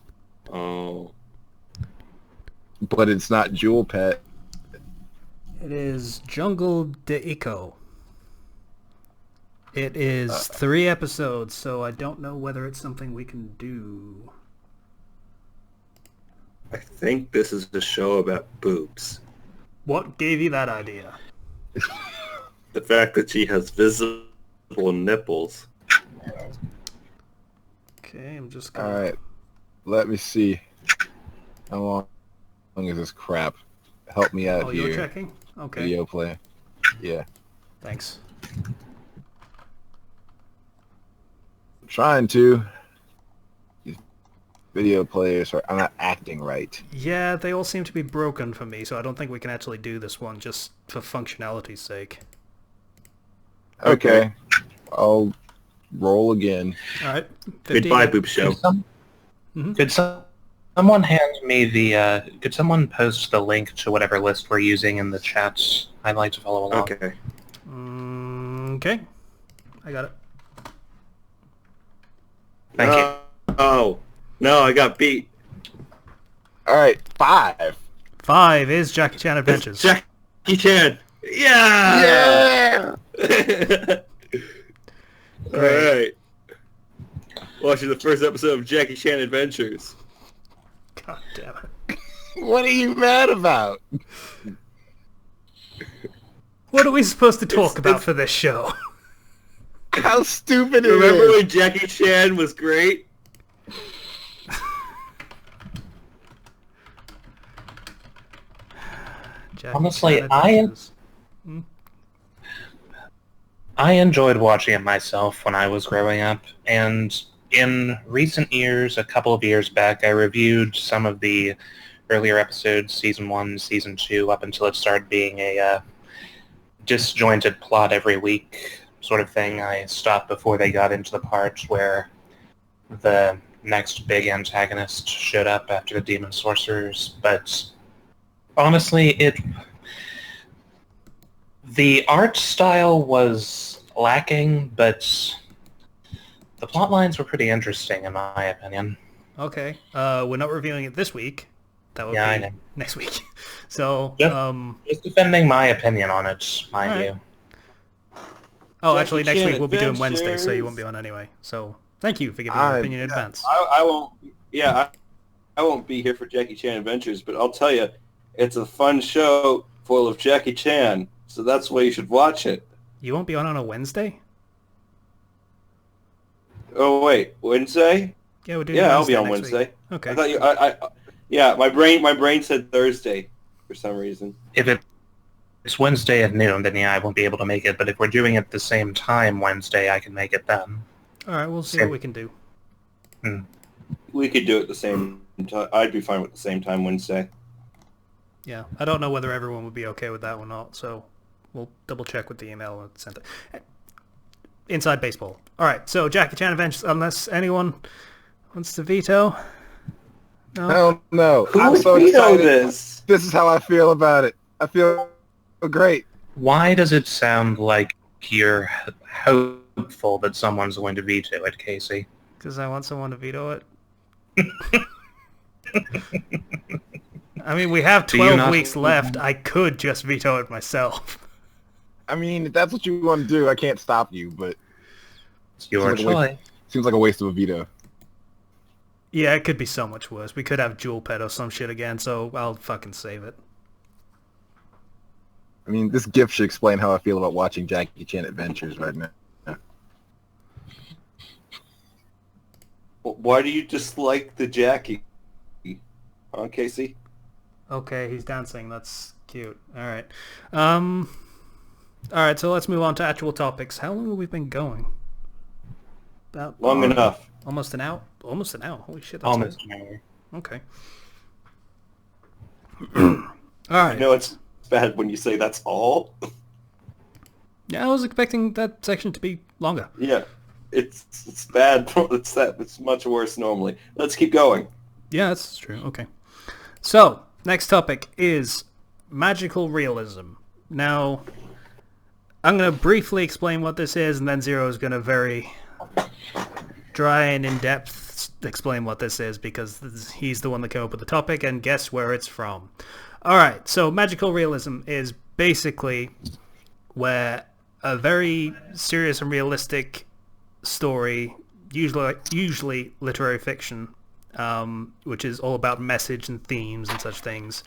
Oh. But it's not Jewel Pet. It is Jungle de Eco. It is 3 episodes, so I don't know whether it's something we can do. I think this is a show about boobs. What gave you that idea? The fact that she has visible nipples. Okay, I'm just gonna... Alright. Let me see. How long is this crap? Help me out Oh, here. you're checking? Okay, Video player. Yeah. thanks. I'm trying to. These video players are... I'm not acting right. Yeah, they all seem to be broken for me, so I don't think we can actually do this one just for functionality's sake. Okay. I'll roll again. Alright, 50. Goodbye, boob show. Could someone hand me the? Could someone post the link to whatever list we're using in the chats? I'd like to follow along. Okay. Okay, I got it. Thank you. Oh. No, I got beat. Alright, 5. 5 is Jackie Chan Adventures. Jackie Chan. Yeah! Yeah! Alright. Watching the first episode of Jackie Chan Adventures. God damn it. What are you mad about? What are we supposed to talk about it's- for this show? How stupid it Remember is. when Jackie Chan was great? Jackie Honestly, Chan I am- Adventures. I enjoyed watching it myself when I was growing up, and in recent years, a couple of years back, I reviewed some of the earlier episodes, Season 1, Season 2, up until it started being a disjointed plot every week sort of thing. I stopped before they got into the part where the next big antagonist showed up after the Demon Sorcerers, but honestly, the art style was lacking, but the plot lines were pretty interesting, in my opinion. Okay, we're not reviewing it this week. That would Yeah, I be know. next week. So, Yep. Just defending my opinion on it, mind Alright. you. oh, Jackie actually, next Chan week we'll be doing Wednesday, so you Adventures. won't be on anyway. So, thank you for giving your opinion in advance. I won't. Yeah, I won't be here for Jackie Chan Adventures, but I'll tell you, it's a fun show full of Jackie Chan, so that's why you should watch it. You won't be on a Wednesday? Oh wait, Wednesday? Yeah, we're doing Yeah, I'll Wednesday be on next Wednesday. week. Okay. I thought you. Yeah, my brain said Thursday for some reason. If it's Wednesday at noon, then yeah, I won't be able to make it, but if we're doing it the same time Wednesday, I can make it then. All right, we'll see Same. what we can do. We could do it the same time. I'd be fine with the same time Wednesday. Yeah, I don't know whether everyone would be okay with that or not, so we'll double check with the email and send it. Inside Baseball. All right, so Jackie Chan Adventures, unless anyone wants to veto. No. I don't know. Who I'm would so veto excited. this? This is how I feel about it. I feel great. Why does it sound like you're hopeful that someone's going to veto it, Casey? Because I want someone to veto it. I mean, we have Do you 12 not- weeks left. I could just veto it myself. I mean, if that's what you want to do, I can't stop you, but It's your Seems like a waste. choice. seems like a waste of a veto. Yeah, it could be so much worse. We could have Jewel Pet or some shit again, so I'll fucking save it. I mean, this gift should explain how I feel about watching Jackie Chan Adventures right now. Why do you dislike the Jackie? Huh, Casey? Okay, he's dancing. That's cute. All right. All right, so let's move on to actual topics. How long have we been going? About Long enough. almost an hour. Almost an hour. Holy shit, that's Almost good. an hour. Okay. All right. I know it's bad when you say that's all. Yeah, I was expecting that section to be longer. Yeah, it's bad. It's much worse normally. Let's keep going. Yeah, that's true. Okay. So, next topic is magical realism. Now, I'm going to briefly explain what this is, and then Zero is going to very dry and in-depth explain what this is, because he's the one that came up with the topic, and guess where it's from. Alright, so magical realism is basically where a very serious and realistic story, usually literary fiction, which is all about message and themes and such things,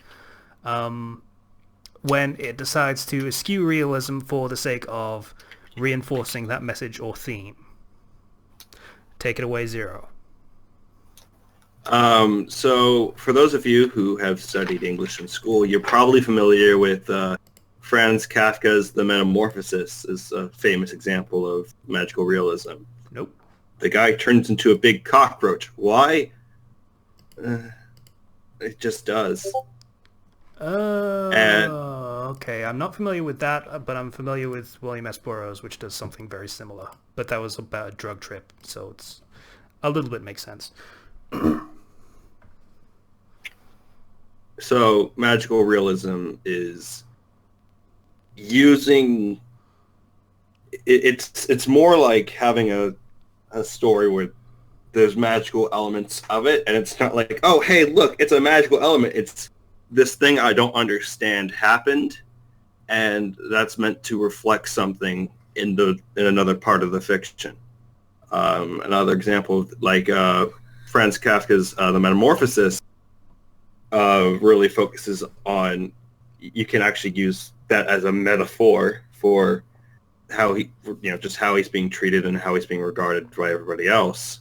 when it decides to eschew realism for the sake of reinforcing that message or theme. Take it away, Zero. So for those of you who have studied English in school, you're probably familiar with Franz Kafka's The Metamorphosis is a famous example of magical realism. Nope. The guy turns into a big cockroach. Why? It just does. Okay, I'm not familiar with that, but I'm familiar with William S. Burroughs, which does something very similar. But that was about a drug trip, so it's a little bit makes sense. So magical realism is using it's more like having a story where there's magical elements of it, and it's not like, oh hey look, it's a magical element. It's this thing I don't understand happened, and that's meant to reflect something in another part of the fiction. Another example, like Franz Kafka's The Metamorphosis, really focuses on, you can actually use that as a metaphor for how he, just how he's being treated and how he's being regarded by everybody else,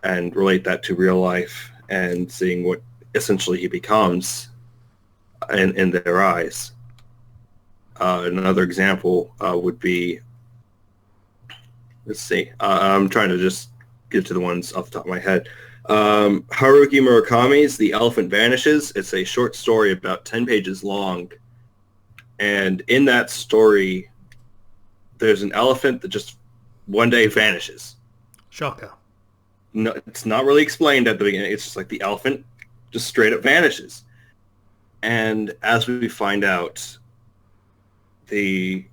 and relate that to real life and seeing what essentially he becomes in their eyes. Another example would be, let's see, I'm trying to just get to the ones off the top of my head. Haruki Murakami's The Elephant Vanishes. It's a short story about 10 pages long. And in that story, there's an elephant that just one day vanishes. Shocker. No, it's not really explained at the beginning. It's just like the elephant just straight up vanishes. And as we find out, the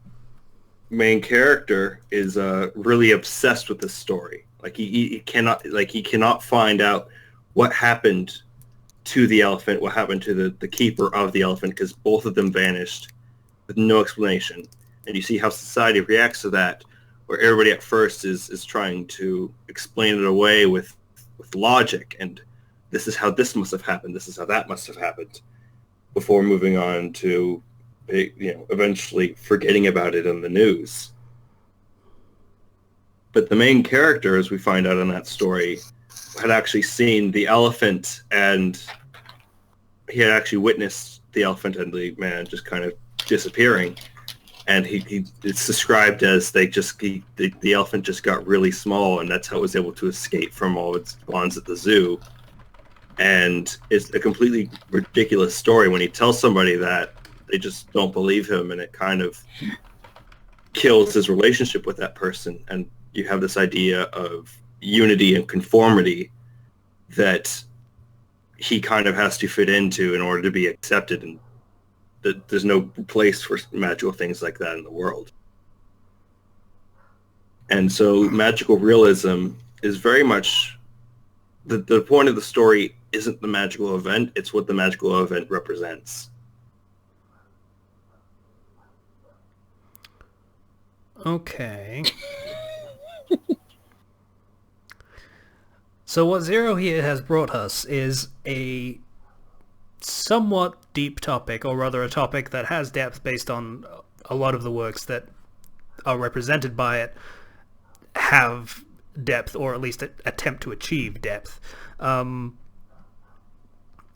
main character is really obsessed with this story. Like he cannot find out what happened to the elephant, what happened to the keeper of the elephant, because both of them vanished with no explanation. And you see how society reacts to that, where everybody at first is trying to explain it away with logic, and this is how this must have happened, this is how that must have happened, before moving on to eventually forgetting about it in the news. But the main character, as we find out in that story, had actually seen the elephant, and he had actually witnessed the elephant and the man just kind of disappearing. And it's described as the elephant just got really small, and that's how it was able to escape from all its bonds at the zoo. And it's a completely ridiculous story. When he tells somebody that, they just don't believe him, and it kind of kills his relationship with that person. And you have this idea of unity and conformity that he kind of has to fit into in order to be accepted, and that there's no place for magical things like that in the world. And so magical realism is very much the point of the story isn't the magical event, it's what the magical event represents. Okay. So what Zero here has brought us is a somewhat deep topic, or rather a topic that has depth based on a lot of the works that are represented by it have depth, or at least attempt to achieve depth. A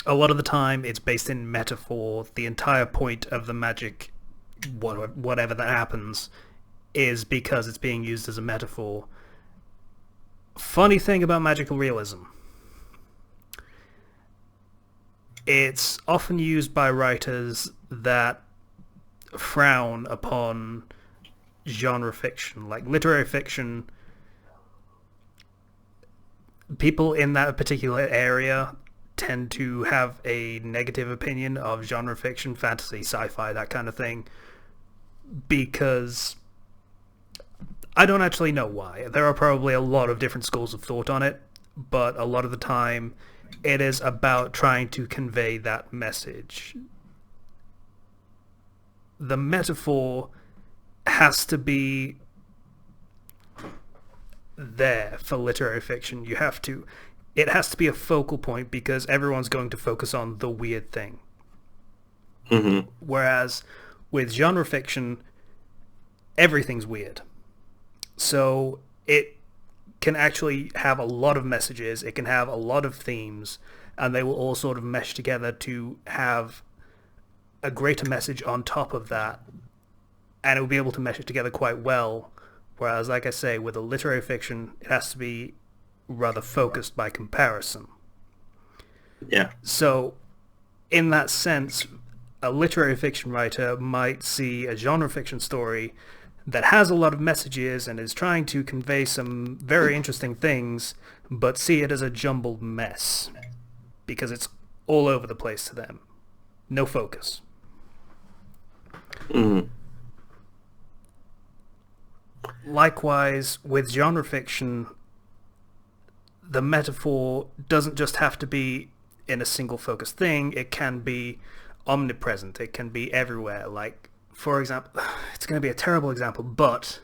lot of the time it's based in metaphor. The entire point of the magic, whatever that happens, is because it's being used as a metaphor. Funny thing about magical realism, it's often used by writers that frown upon genre fiction, like literary fiction. People in that particular area tend to have a negative opinion of genre fiction, fantasy, sci-fi, that kind of thing, because I don't actually know why. There are probably a lot of different schools of thought on it, but a lot of the time it is about trying to convey that message. The metaphor has to be there for literary fiction. It has to be a focal point because everyone's going to focus on the weird thing. Mm-hmm. Whereas with genre fiction, everything's weird. So it can actually have a lot of messages, it can have a lot of themes, and they will all sort of mesh together to have a greater message on top of that, and it will be able to mesh it together quite well. Whereas, like I say, with a literary fiction, it has to be rather focused by comparison. Yeah. So, in that sense, a literary fiction writer might see a genre fiction story that has a lot of messages and is trying to convey some very interesting things, but see it as a jumbled mess because it's all over the place to them. No focus. Mm-hmm. Likewise, with genre fiction, the metaphor doesn't just have to be in a single focused thing. It can be omnipresent. It can be everywhere. Like, for example, it's going to be a terrible example, but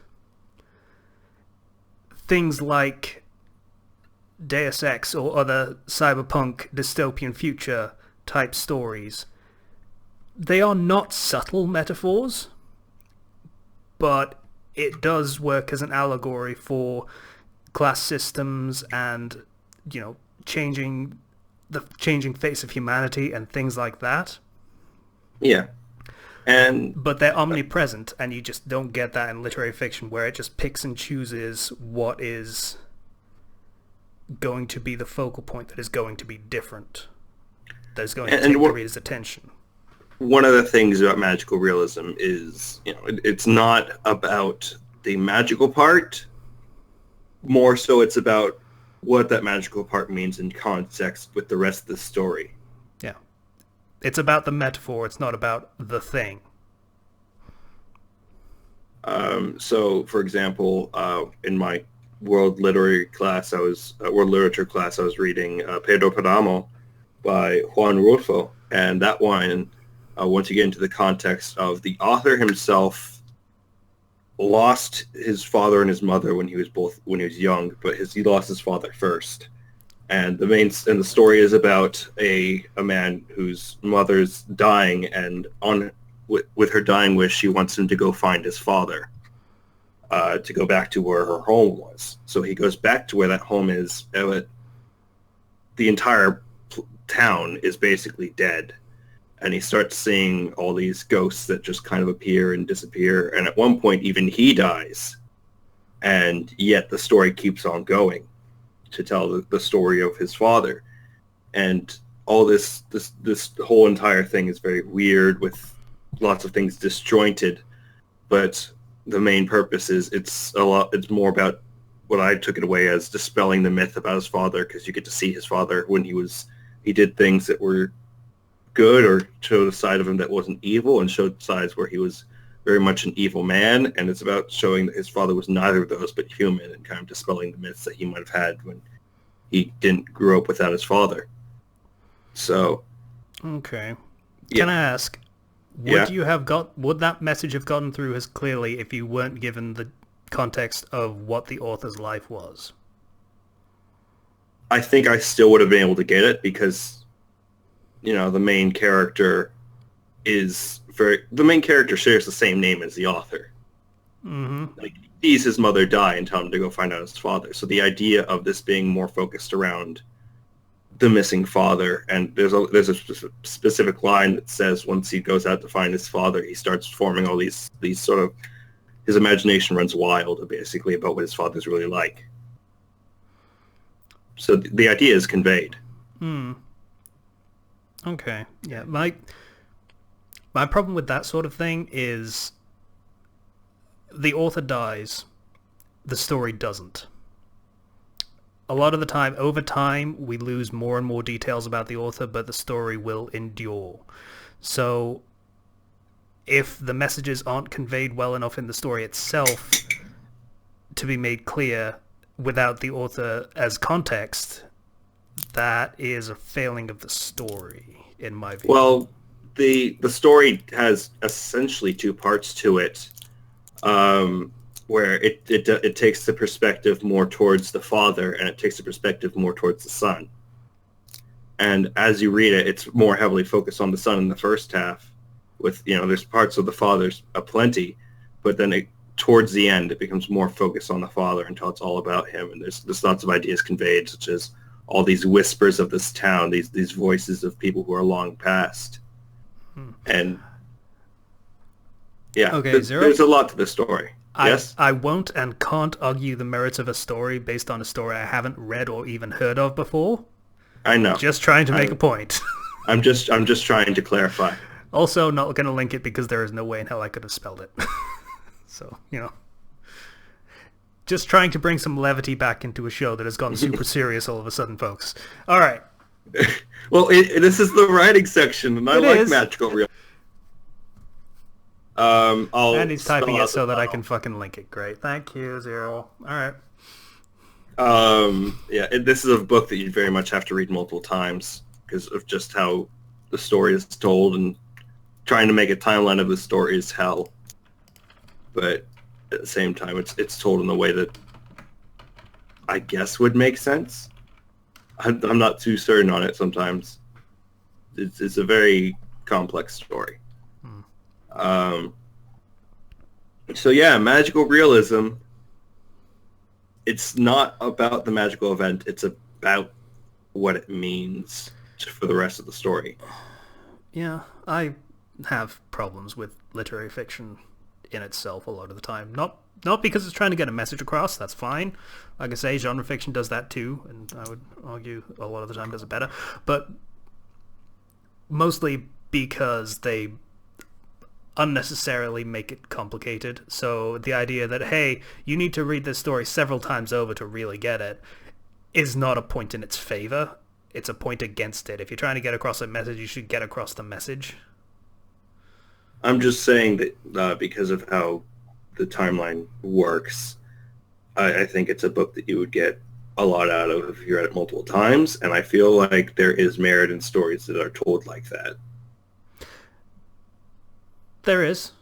things like Deus Ex or other cyberpunk dystopian future type stories, they are not subtle metaphors, but it does work as an allegory for class systems and, changing face of humanity and things like that. Yeah. But they're omnipresent, and you just don't get that in literary fiction, where it just picks and chooses what is going to be the focal point that is going to be different, that is going to take the reader's attention. One of the things about magical realism is, it's not about the magical part. More so, it's about what that magical part means in context with the rest of the story. Yeah. It's about the metaphor. It's not about the thing. So, for example, in my world literature class, I was reading Pedro Paramo by Juan Rulfo, and that one, once you get into the context of the author himself, lost his father and his mother when he was young, but he lost his father first. And the story is about a man whose mother's dying, and with her dying wish, she wants him to go find his father, to go back to where her home was. So he goes back to where that home is. But the entire town is basically dead, and he starts seeing all these ghosts that just kind of appear and disappear. And at one point, even he dies, and yet the story keeps on going to tell the story of his father. And all this whole entire thing is very weird, with lots of things disjointed, but the main purpose is it's more about what I took it away as dispelling the myth about his father, because you get to see his father when he was he did things that were good or showed a side of him that wasn't evil, and showed sides where he was very much an evil man. And it's about showing that his father was neither of those but human, and kind of dispelling the myths that he might have had when he didn't grow up without his father. So, Okay. yeah. Can I ask, Yeah. would that message have gotten through as clearly if you weren't given the context of what the author's life was? I think I still would have been able to get it because, the main character shares the same name as the author. Mm-hmm. Like, he sees his mother die and tell him to go find out his father. So the idea of this being more focused around the missing father, and there's a specific line that says once he goes out to find his father, he starts forming all these sort of, his imagination runs wild, basically, about what his father's really like. So the idea is conveyed. Okay. Yeah. My problem with that sort of thing is the author dies, the story doesn't. A lot of the time, over time, we lose more and more details about the author, but the story will endure. So if the messages aren't conveyed well enough in the story itself to be made clear without the author as context, that is a failing of the story, in my view. Well, the story has essentially two parts to it, where it takes the perspective more towards the father, and it takes the perspective more towards the son. And as you read it, it's more heavily focused on the son in the first half. With there's parts of the father's aplenty, but then towards the end, it becomes more focused on the father until it's all about him. And there's lots of ideas conveyed, such as all these whispers of this town, these voices of people who are long past. And yeah, Okay, Zero? there's a lot to the story. Yes? I won't and can't argue the merits of a story based on a story I haven't read or even heard of before. I know. Just trying to make a point. I'm just trying to clarify. Also, not going to link it because there is no way in hell I could have spelled it. So, just trying to bring some levity back into a show that has gone super serious all of a sudden, folks. All right. Well, this is the writing section, and I like magical realism. And he's typing it so that I can fucking link it. Great. Thank you, Zero. All right. Yeah, this is a book that you very much have to read multiple times because of just how the story is told, and trying to make a timeline of the story is hell. But at the same time, it's told in a way that I guess would make sense. I'm not too certain on it sometimes. It's a very complex story. So yeah, magical realism. It's not about the magical event. It's about what it means for the rest of the story. Yeah, I have problems with literary fiction in itself a lot of the time. Not because it's trying to get a message across, that's fine. Like I say, genre fiction does that too, and I would argue a lot of the time does it better. But mostly because they unnecessarily make it complicated. So the idea that, hey, you need to read this story several times over to really get it is not a point in its favor. It's a point against it. If you're trying to get across a message, you should get across the message. I'm just saying that because of how the timeline works, I think it's a book that you would get a lot out of if you read it multiple times, and I feel like there is merit in stories that are told like that. There is.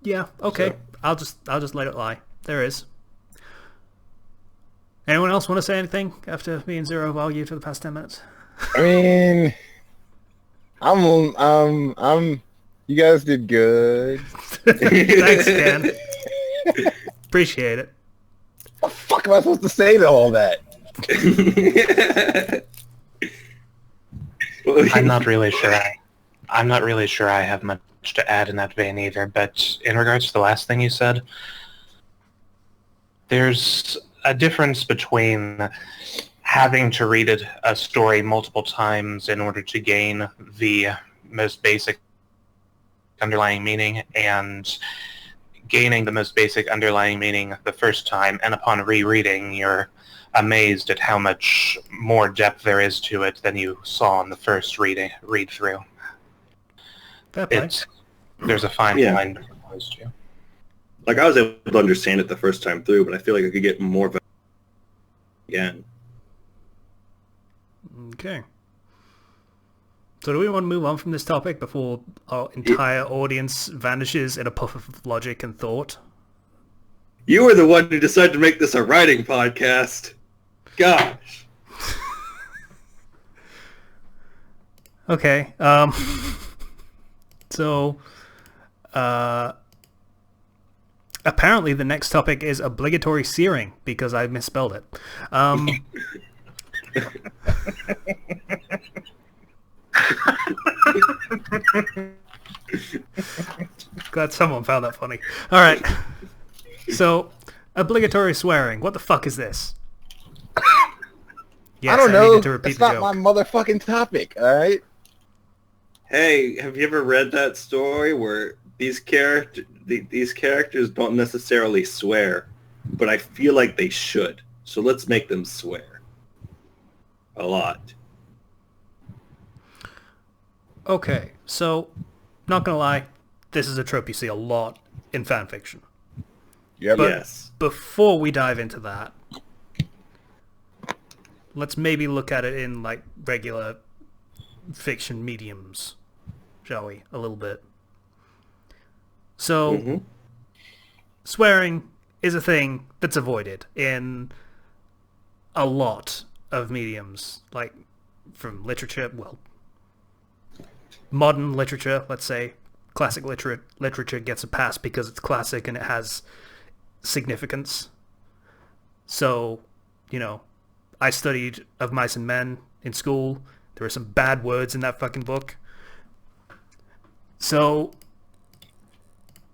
Yeah, okay. So. I'll just let it lie. There is. Anyone else want to say anything after me and Zero have argued for the past 10 minutes? I mean, you guys did good. Thanks, Dan. Appreciate it. What the fuck am I supposed to say to all that? I'm not really sure I have much to add in that vein either, but in regards to the last thing you said, there's a difference between having to read a story multiple times in order to gain the most basic underlying meaning and gaining the most basic underlying meaning the first time, and upon rereading, you're amazed at how much more depth there is to it than you saw in the first read through. Fair play. There's a fine line between those two. Like, I was able to understand it the first time through, but I feel like I could get more of it again. Okay. So do we want to move on from this topic before our entire audience vanishes in a puff of logic and thought? You were the one who decided to make this a writing podcast. Gosh. Okay. So, apparently the next topic is obligatory searing because I misspelled it. Glad someone found that funny. All right. So, obligatory swearing. What the fuck is this? Yes, I don't know. needed to repeat It's the not joke. my motherfucking topic, alright? Hey, have you ever read that story where these characters don't necessarily swear, but I feel like they should. So let's make them swear. A lot. Okay, so, not gonna lie, this is a trope you see a lot in fan fiction. Yep. But Yes. before we dive into that, let's maybe look at it in like regular fiction mediums, shall we? A little bit. So, swearing is a thing that's avoided in a lot of mediums, like from literature, well, modern literature, let's say. Classic literature gets a pass because it's classic and it has significance. So, you know, I studied Of Mice and Men in school. There were some bad words in that fucking book. So,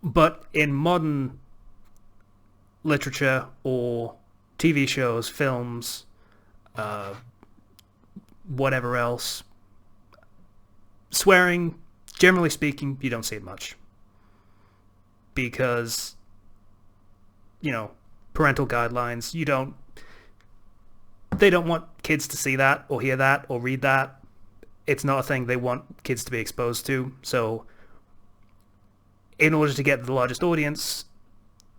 but in modern literature or TV shows, films, whatever else, swearing, generally speaking, you don't see it much. Because, you know, parental guidelines, they don't want kids to see that or hear that or read that. It's not a thing they want kids to be exposed to. So, in order to get the largest audience,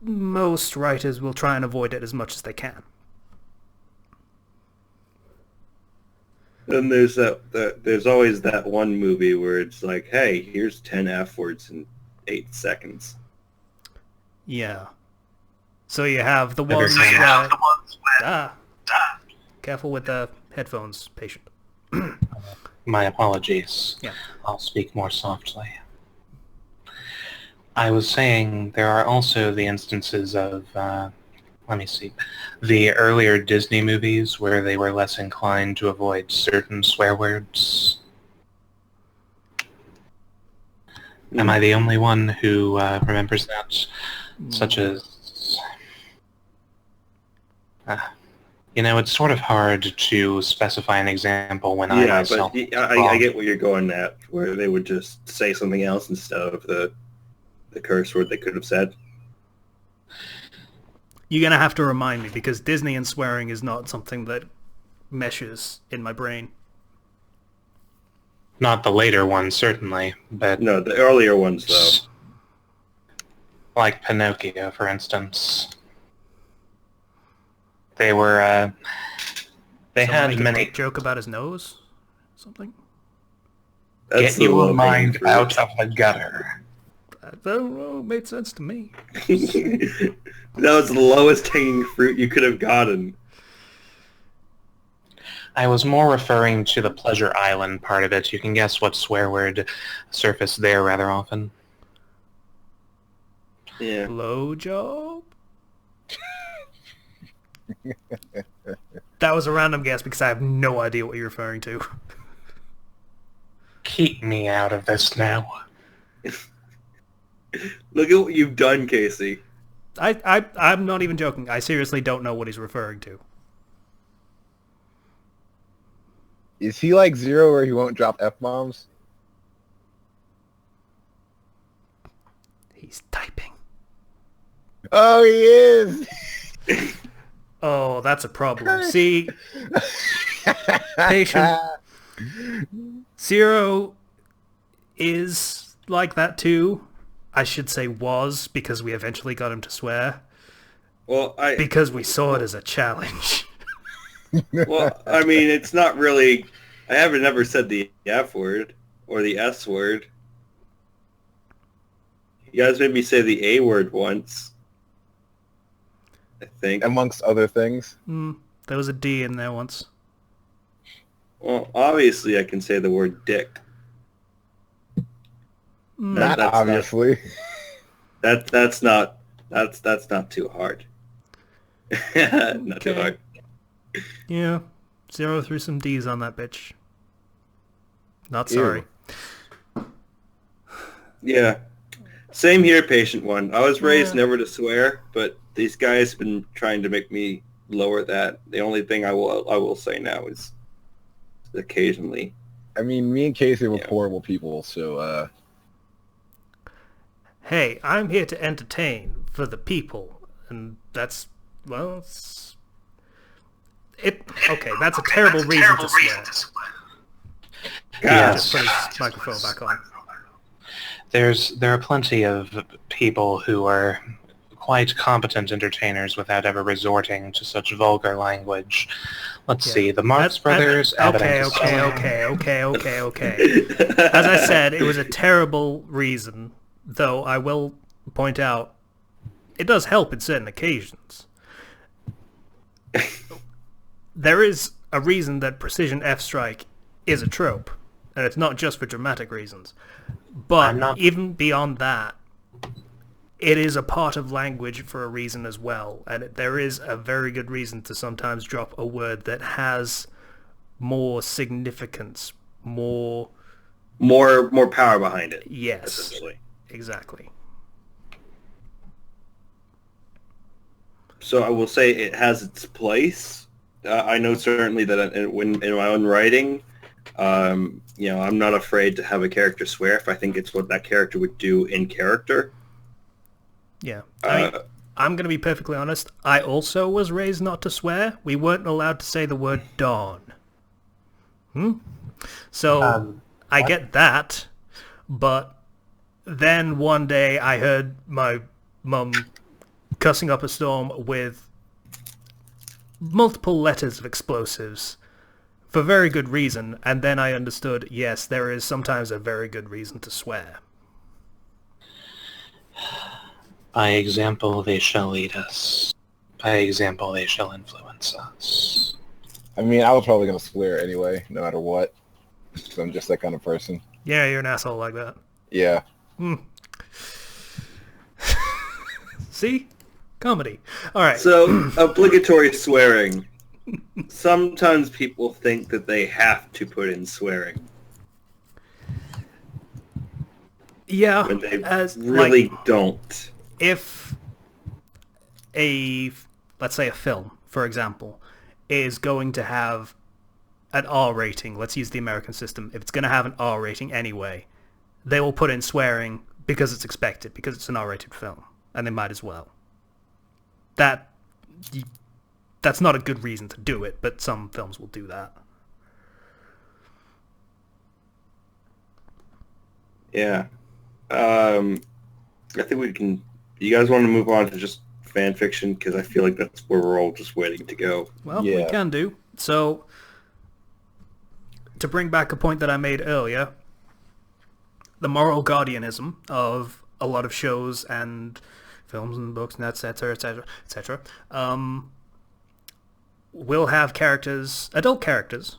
most writers will try and avoid it as much as they can. Then there's there's always that one movie where it's like, hey, here's 10 F words in 8 seconds. Yeah. So you have the ones that... Careful with the headphones, patient. My apologies. Yeah. I'll speak more softly. I was saying there are also the instances of, let me see, the earlier Disney movies where they were less inclined to avoid certain swear words. Am I the only one who remembers that? Such as... you know, it's sort of hard to specify an example when I myself... Yeah, but I get where you're going at, where they would just say something else instead of the curse word they could have said. You're going to have to remind me, because Disney and swearing is not something that meshes in my brain. Not the later ones, certainly, but... No, the earlier ones, though. Like Pinocchio, for instance. They were, they Someone had make many... a joke about his nose? Something? That's Get your the mind fruit. out of the gutter. I don't know, it made sense to me. That was the lowest hanging fruit you could have gotten. I was more referring to the Pleasure Island part of it. You can guess what swear word surfaced there rather often. Yeah. Blowjob? That was a random guess because I have no idea what you're referring to. Keep me out of this now. Look at what you've done, Casey. I'm not even joking. I seriously don't know what he's referring to. Is he like Zero where he won't drop F-bombs? He's typing. Oh, he is! Oh, that's a problem. See, patient Zero is like that too. I should say was, because we eventually got him to swear. Well, Because we saw it as a challenge. Well, I mean, it's not really... I haven't ever said the F word or the S word. You guys made me say the A word once, I think. Amongst other things. There was a D in there once. Well, obviously I can say the word dick. Not obviously. That's not too hard. Not too hard. Yeah. Zero threw some D's on that bitch. Not sorry. Ew. Yeah. Same here, patient one. I was raised never to swear, but these guys have been trying to make me lower that. The only thing I will say now is occasionally. I mean, me and Casey were horrible people, so Hey, I'm here to entertain for the people, and that's, well, that's a terrible reason to swear. Yes. Just put his microphone back on. There are plenty of people who are quite competent entertainers without ever resorting to such vulgar language. Let's see, the Marx Brothers... Okay. As I said, it was a terrible reason, though I will point out it does help in certain occasions. There is a reason that precision F-strike is a trope, and it's not just for dramatic reasons. But even beyond that, it is a part of language for a reason as well, and there is a very good reason to sometimes drop a word that has more significance, more power behind it. Yes, essentially. Exactly. So I will say it has its place. I know certainly that in my own writing, I'm not afraid to have a character swear if I think it's what that character would do in character. Yeah. I'm going to be perfectly honest. I also was raised not to swear. We weren't allowed to say the word dawn. So I get that, but then one day I heard my mum cussing up a storm with multiple letters of explosives for very good reason, and then I understood, yes, there is sometimes a very good reason to swear. By example, they shall lead us. By example, they shall influence us. I mean, I was probably going to swear anyway, no matter what. Because I'm just that kind of person. Yeah, you're an asshole like that. Yeah. See? Comedy. All right. So, obligatory swearing. Sometimes people think that they have to put in swearing. Yeah. When they really don't. If let's say a film, for example, is going to have an R rating, let's use the American system, if it's going to have an R rating anyway, they will put in swearing because it's expected, because it's an R-rated film, and they might as well. That's not a good reason to do it, but some films will do that. Yeah. I think we can... You guys want to move on to just fan fiction? Because I feel like that's where we're all just waiting to go. Well, we can do. So, to bring back a point that I made earlier, the moral guardianism of a lot of shows and films and books and etc., etc., etc., will have characters, adult characters,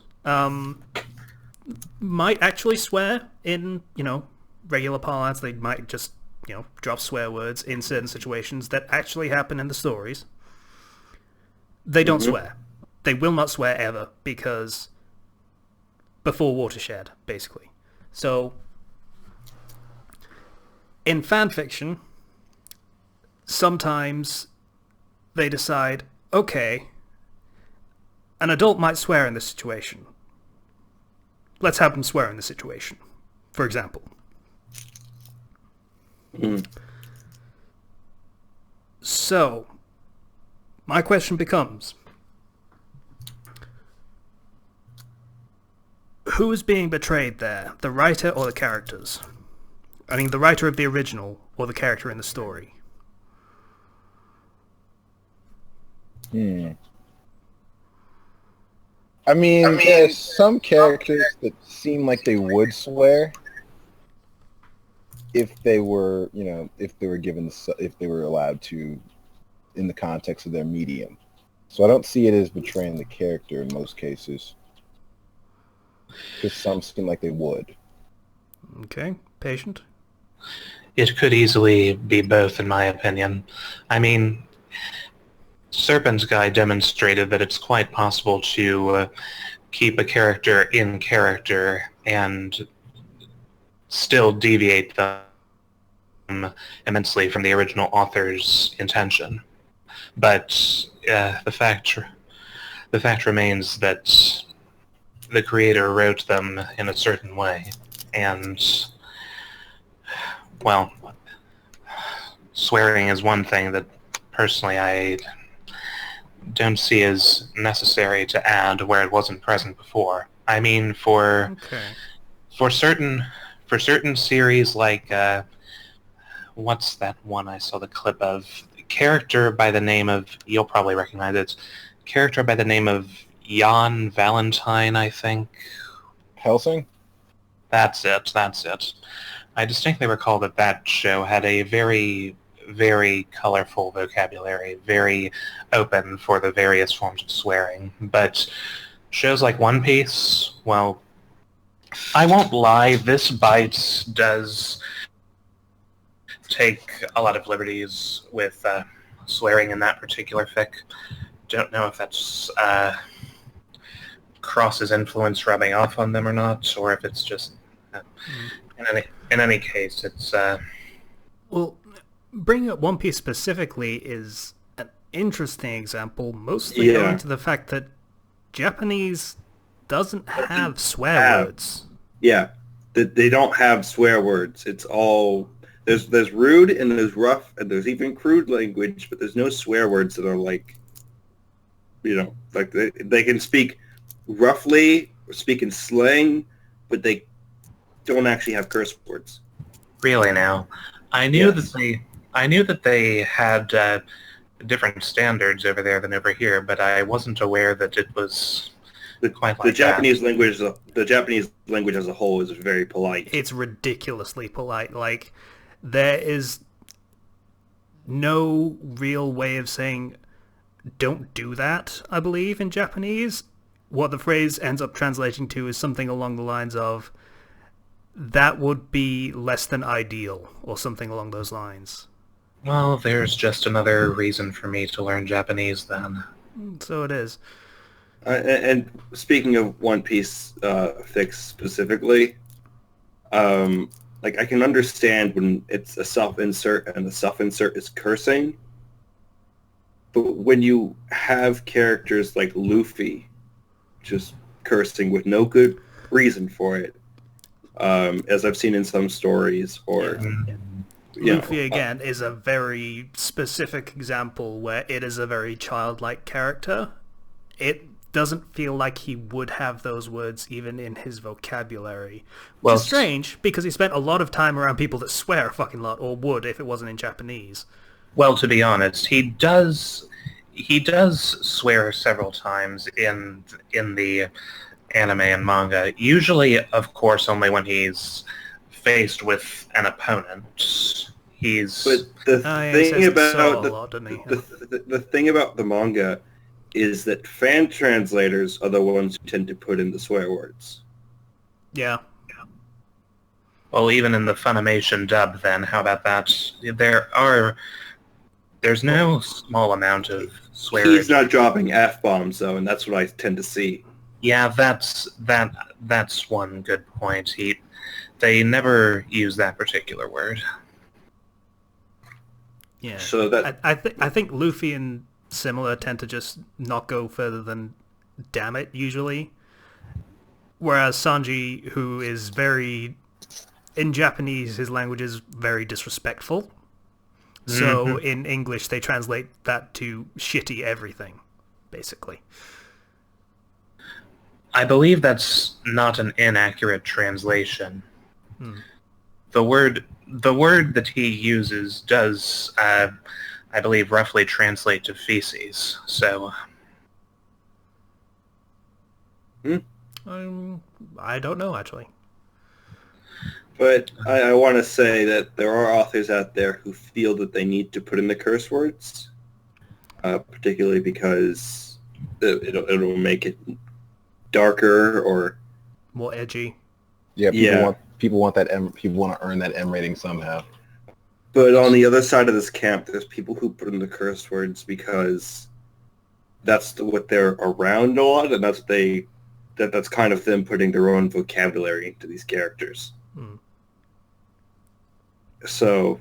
might actually swear in, regular parlance. They might just, drop swear words in certain situations that actually happen in the stories. They don't swear. They will not swear ever, because before Watershed, basically. So, in fanfiction, sometimes they decide, okay, an adult might swear in this situation. Let's have them swear in this situation, for example. So, My question becomes, who is being betrayed there? The writer or the characters? I mean, the writer of the original or the character in the story? I mean, there's some characters that seem like they would swear if they were, if they were allowed to, in the context of their medium. So I don't see it as betraying the character in most cases, because some seem like they would. Okay, Patient? It could easily be both, in my opinion. I mean, Serpent's Guy demonstrated that it's quite possible to keep a character in character and still deviate them immensely from the original author's intention. But the fact remains that the creator wrote them in a certain way, and, well, swearing is one thing that personally I don't see as necessary to add where it wasn't present before. I mean, for certain series like what's that one I saw the clip of? Character by the name of, you'll probably recognize it. Character by the name of Jan Valentine, I think. Helsing? That's it. I distinctly recall that show had a very, very colorful vocabulary, very open for the various forms of swearing. But shows like One Piece, well, I won't lie, this Bites does take a lot of liberties with swearing in that particular fic. Don't know if that's Cross's influence rubbing off on them or not, or if it's just in any case, it's Well, bringing up One Piece specifically is an interesting example, mostly owing to the fact that Japanese doesn't have swear words. Yeah, they don't have swear words. It's all there's rude and there's rough and there's even crude language, but there's no swear words that are like, like they can speak roughly or speak in slang, but they don't actually have curse words. Really now, I knew that they had different standards over there than over here, but I wasn't aware that it was quite like the Japanese language. The Japanese language as a whole is very polite. It's ridiculously polite. Like, there is no real way of saying "don't do that," I believe, in Japanese. What the phrase ends up translating to is something along the lines of, "that would be less than ideal," or something along those lines. Well, there's just another reason for me to learn Japanese then. So it is. And speaking of One Piece fics specifically, like I can understand when it's a self-insert and the self-insert is cursing, but when you have characters like Luffy just cursing with no good reason for it, as I've seen in some stories, or Luffy again is a very specific example where it is a very childlike character. It doesn't feel like he would have those words even in his vocabulary. Which is strange, because he spent a lot of time around people that swear a fucking lot, or would if it wasn't in Japanese. Well, to be honest, he does swear several times in the anime and manga. Usually, of course, only when he's faced with an opponent. But the thing about the manga is that fan translators are the ones who tend to put in the swear words. Yeah. Well, even in the Funimation dub, then, how about that? There's no small amount of swearing. He's not dropping F-bombs, though, and that's what I tend to see. Yeah, that's one good point. They never use that particular word. Yeah. So that I think Luffy and similar tend to just not go further than "damn it" usually, whereas Sanji, who is in Japanese, his language is very disrespectful. So in English, they translate that to shitty everything, basically. I believe that's not an inaccurate translation. The word that he uses does, I believe, roughly translate to feces. So, I don't know, actually. But I want to say that there are authors out there who feel that they need to put in the curse words, particularly because it'll make it darker or more edgy. Yeah, people want that people want to earn that M rating somehow. But on the other side of this camp, there's people who put in the curse words because that's what they're around a lot, and that's kind of them putting their own vocabulary into these characters. So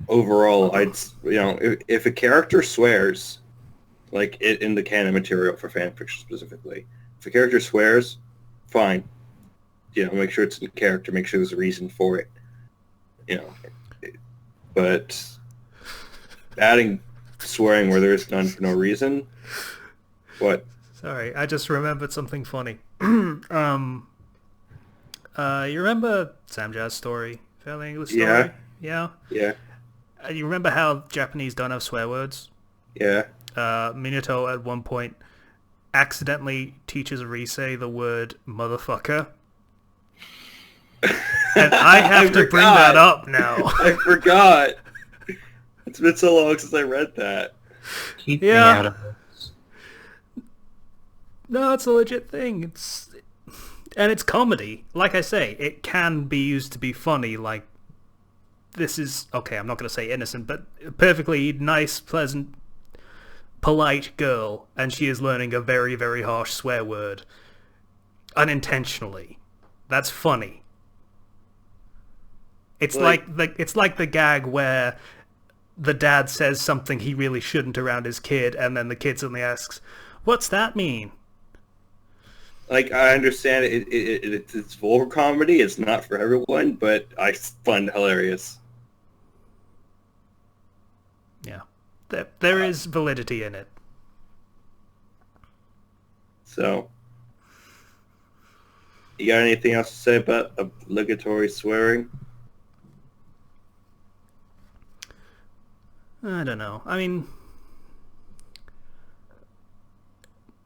overall, if a character swears, like in the canon material for fanfiction specifically, if a character swears, fine. Make sure it's in character, make sure there's a reason for it. But adding swearing where there is none for no reason, what? Sorry, I just remembered something funny. You remember Sam Jazz's story? Fairly English story? Yeah? Yeah. You remember how Japanese don't have swear words? Yeah. Minato at one point accidentally teaches Rise the word motherfucker. And I have to bring that up now. I forgot. It's been so long since I read that. Keep me out of this. No, it's a legit thing. It's comedy. Like I say, it can be used to be funny. Like, this is, okay, I'm not going to say innocent, but a perfectly nice, pleasant, polite girl, and she is learning a very, very harsh swear word. Unintentionally. That's funny. It's like the gag where the dad says something he really shouldn't around his kid, and then the kid suddenly asks, "What's that mean?" Like, I understand it's vulgar comedy. It's not for everyone, but I find it hilarious. Yeah, there is validity in it. So, you got anything else to say about obligatory swearing? I don't know. I mean,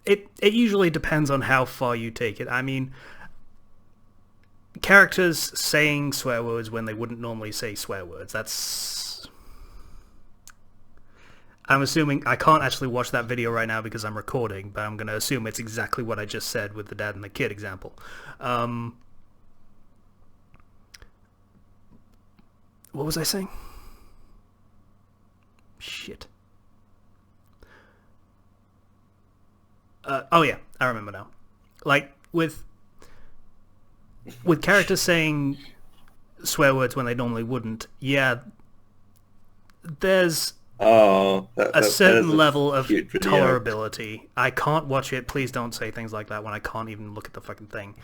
it usually depends on how far you take it. I mean, characters saying swear words when they wouldn't normally say swear words, that's... I'm assuming... I can't actually watch that video right now because I'm recording, but I'm going to assume it's exactly what I just said with the dad and the kid example. What was I saying? Shit. Oh yeah, I remember now. Like, with characters saying swear words when they normally wouldn't, yeah, there's a certain level of tolerability. I can't watch it. Please don't say things like that when I can't even look at the fucking thing.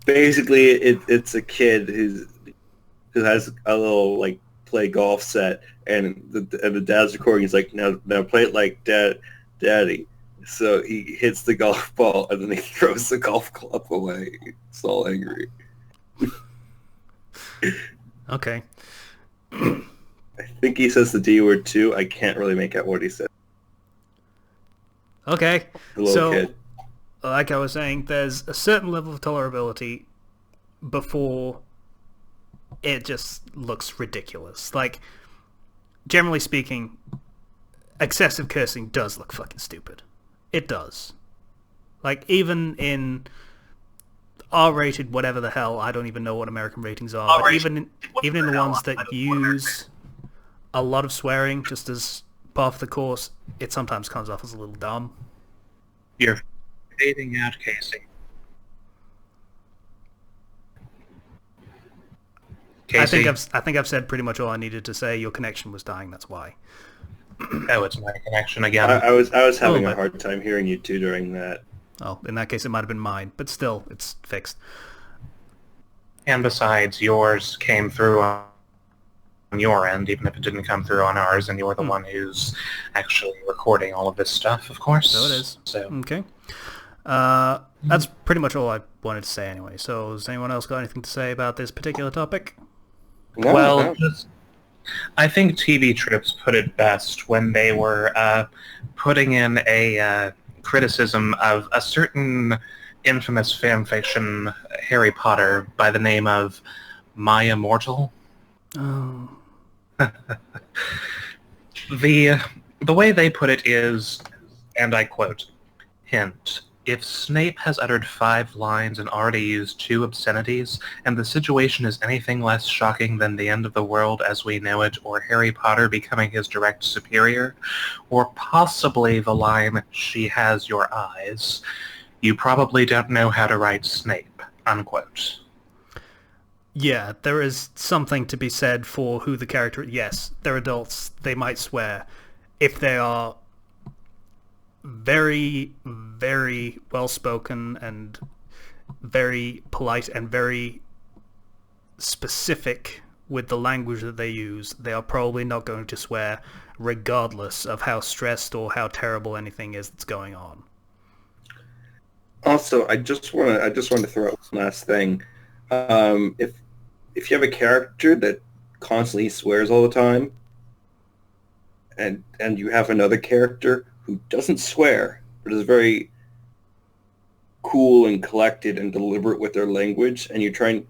Basically, it's a kid who has a little, like, play golf set, and the dad's recording. He's like, now play it like daddy. So he hits the golf ball, and then he throws the golf club away. He's all angry. Okay. I think he says the D word too. I can't really make out what he said. Okay. The little kid. Like I was saying, there's a certain level of tolerability before it just looks ridiculous. Like, generally speaking, excessive cursing does look fucking stupid. It does. Like, even in R-rated whatever the hell, I don't even know what American ratings are, but even in the ones that use a lot of swearing just as part of the course, it sometimes comes off as a little dumb. You're fading out, Casey. I think I've said pretty much all I needed to say. Your connection was dying, that's why. Oh, it's my connection again. I was having a hard time hearing you two during that. Oh, in that case it might have been mine, but still, it's fixed. And besides, yours came through on your end, even if it didn't come through on ours, and you're the one who's actually recording all of this stuff, of course. So it is. So. Okay. That's pretty much all I wanted to say anyway. So has anyone else got anything to say about this particular topic? No, Well, no. I think TV Trips put it best when they were putting in a criticism of a certain infamous fanfiction Harry Potter by the name of My Immortal. Oh. The way they put it is, and I quote, hint, if Snape has uttered 5 lines and already used 2 obscenities, and the situation is anything less shocking than the end of the world as we know it, or Harry Potter becoming his direct superior, or possibly the line, she has your eyes, you probably don't know how to write Snape, unquote. Yeah, there is something to be said for who the character... Yes, they're adults. They might swear. If they are very, very well-spoken and very polite and very specific with the language that they use, they are probably not going to swear regardless of how stressed or how terrible anything is that's going on. Also, I just want to throw out one last thing. If you have a character that constantly swears all the time, and you have another character who doesn't swear but is very cool and collected and deliberate with their language, and you're trying,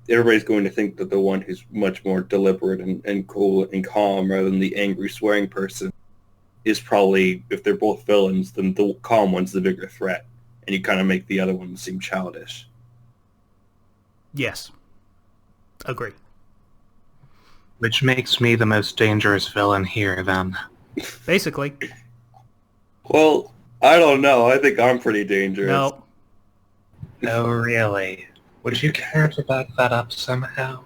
everybody's going to think that the one who's much more deliberate and cool and calm rather than the angry swearing person is probably, if they're both villains, then the calm one's the bigger threat, and you kind of make the other one seem childish. Yes. Agree. Which makes me the most dangerous villain here, then. Basically. Well, I don't know. I think I'm pretty dangerous. No. Oh, really? Would you care to back that up somehow?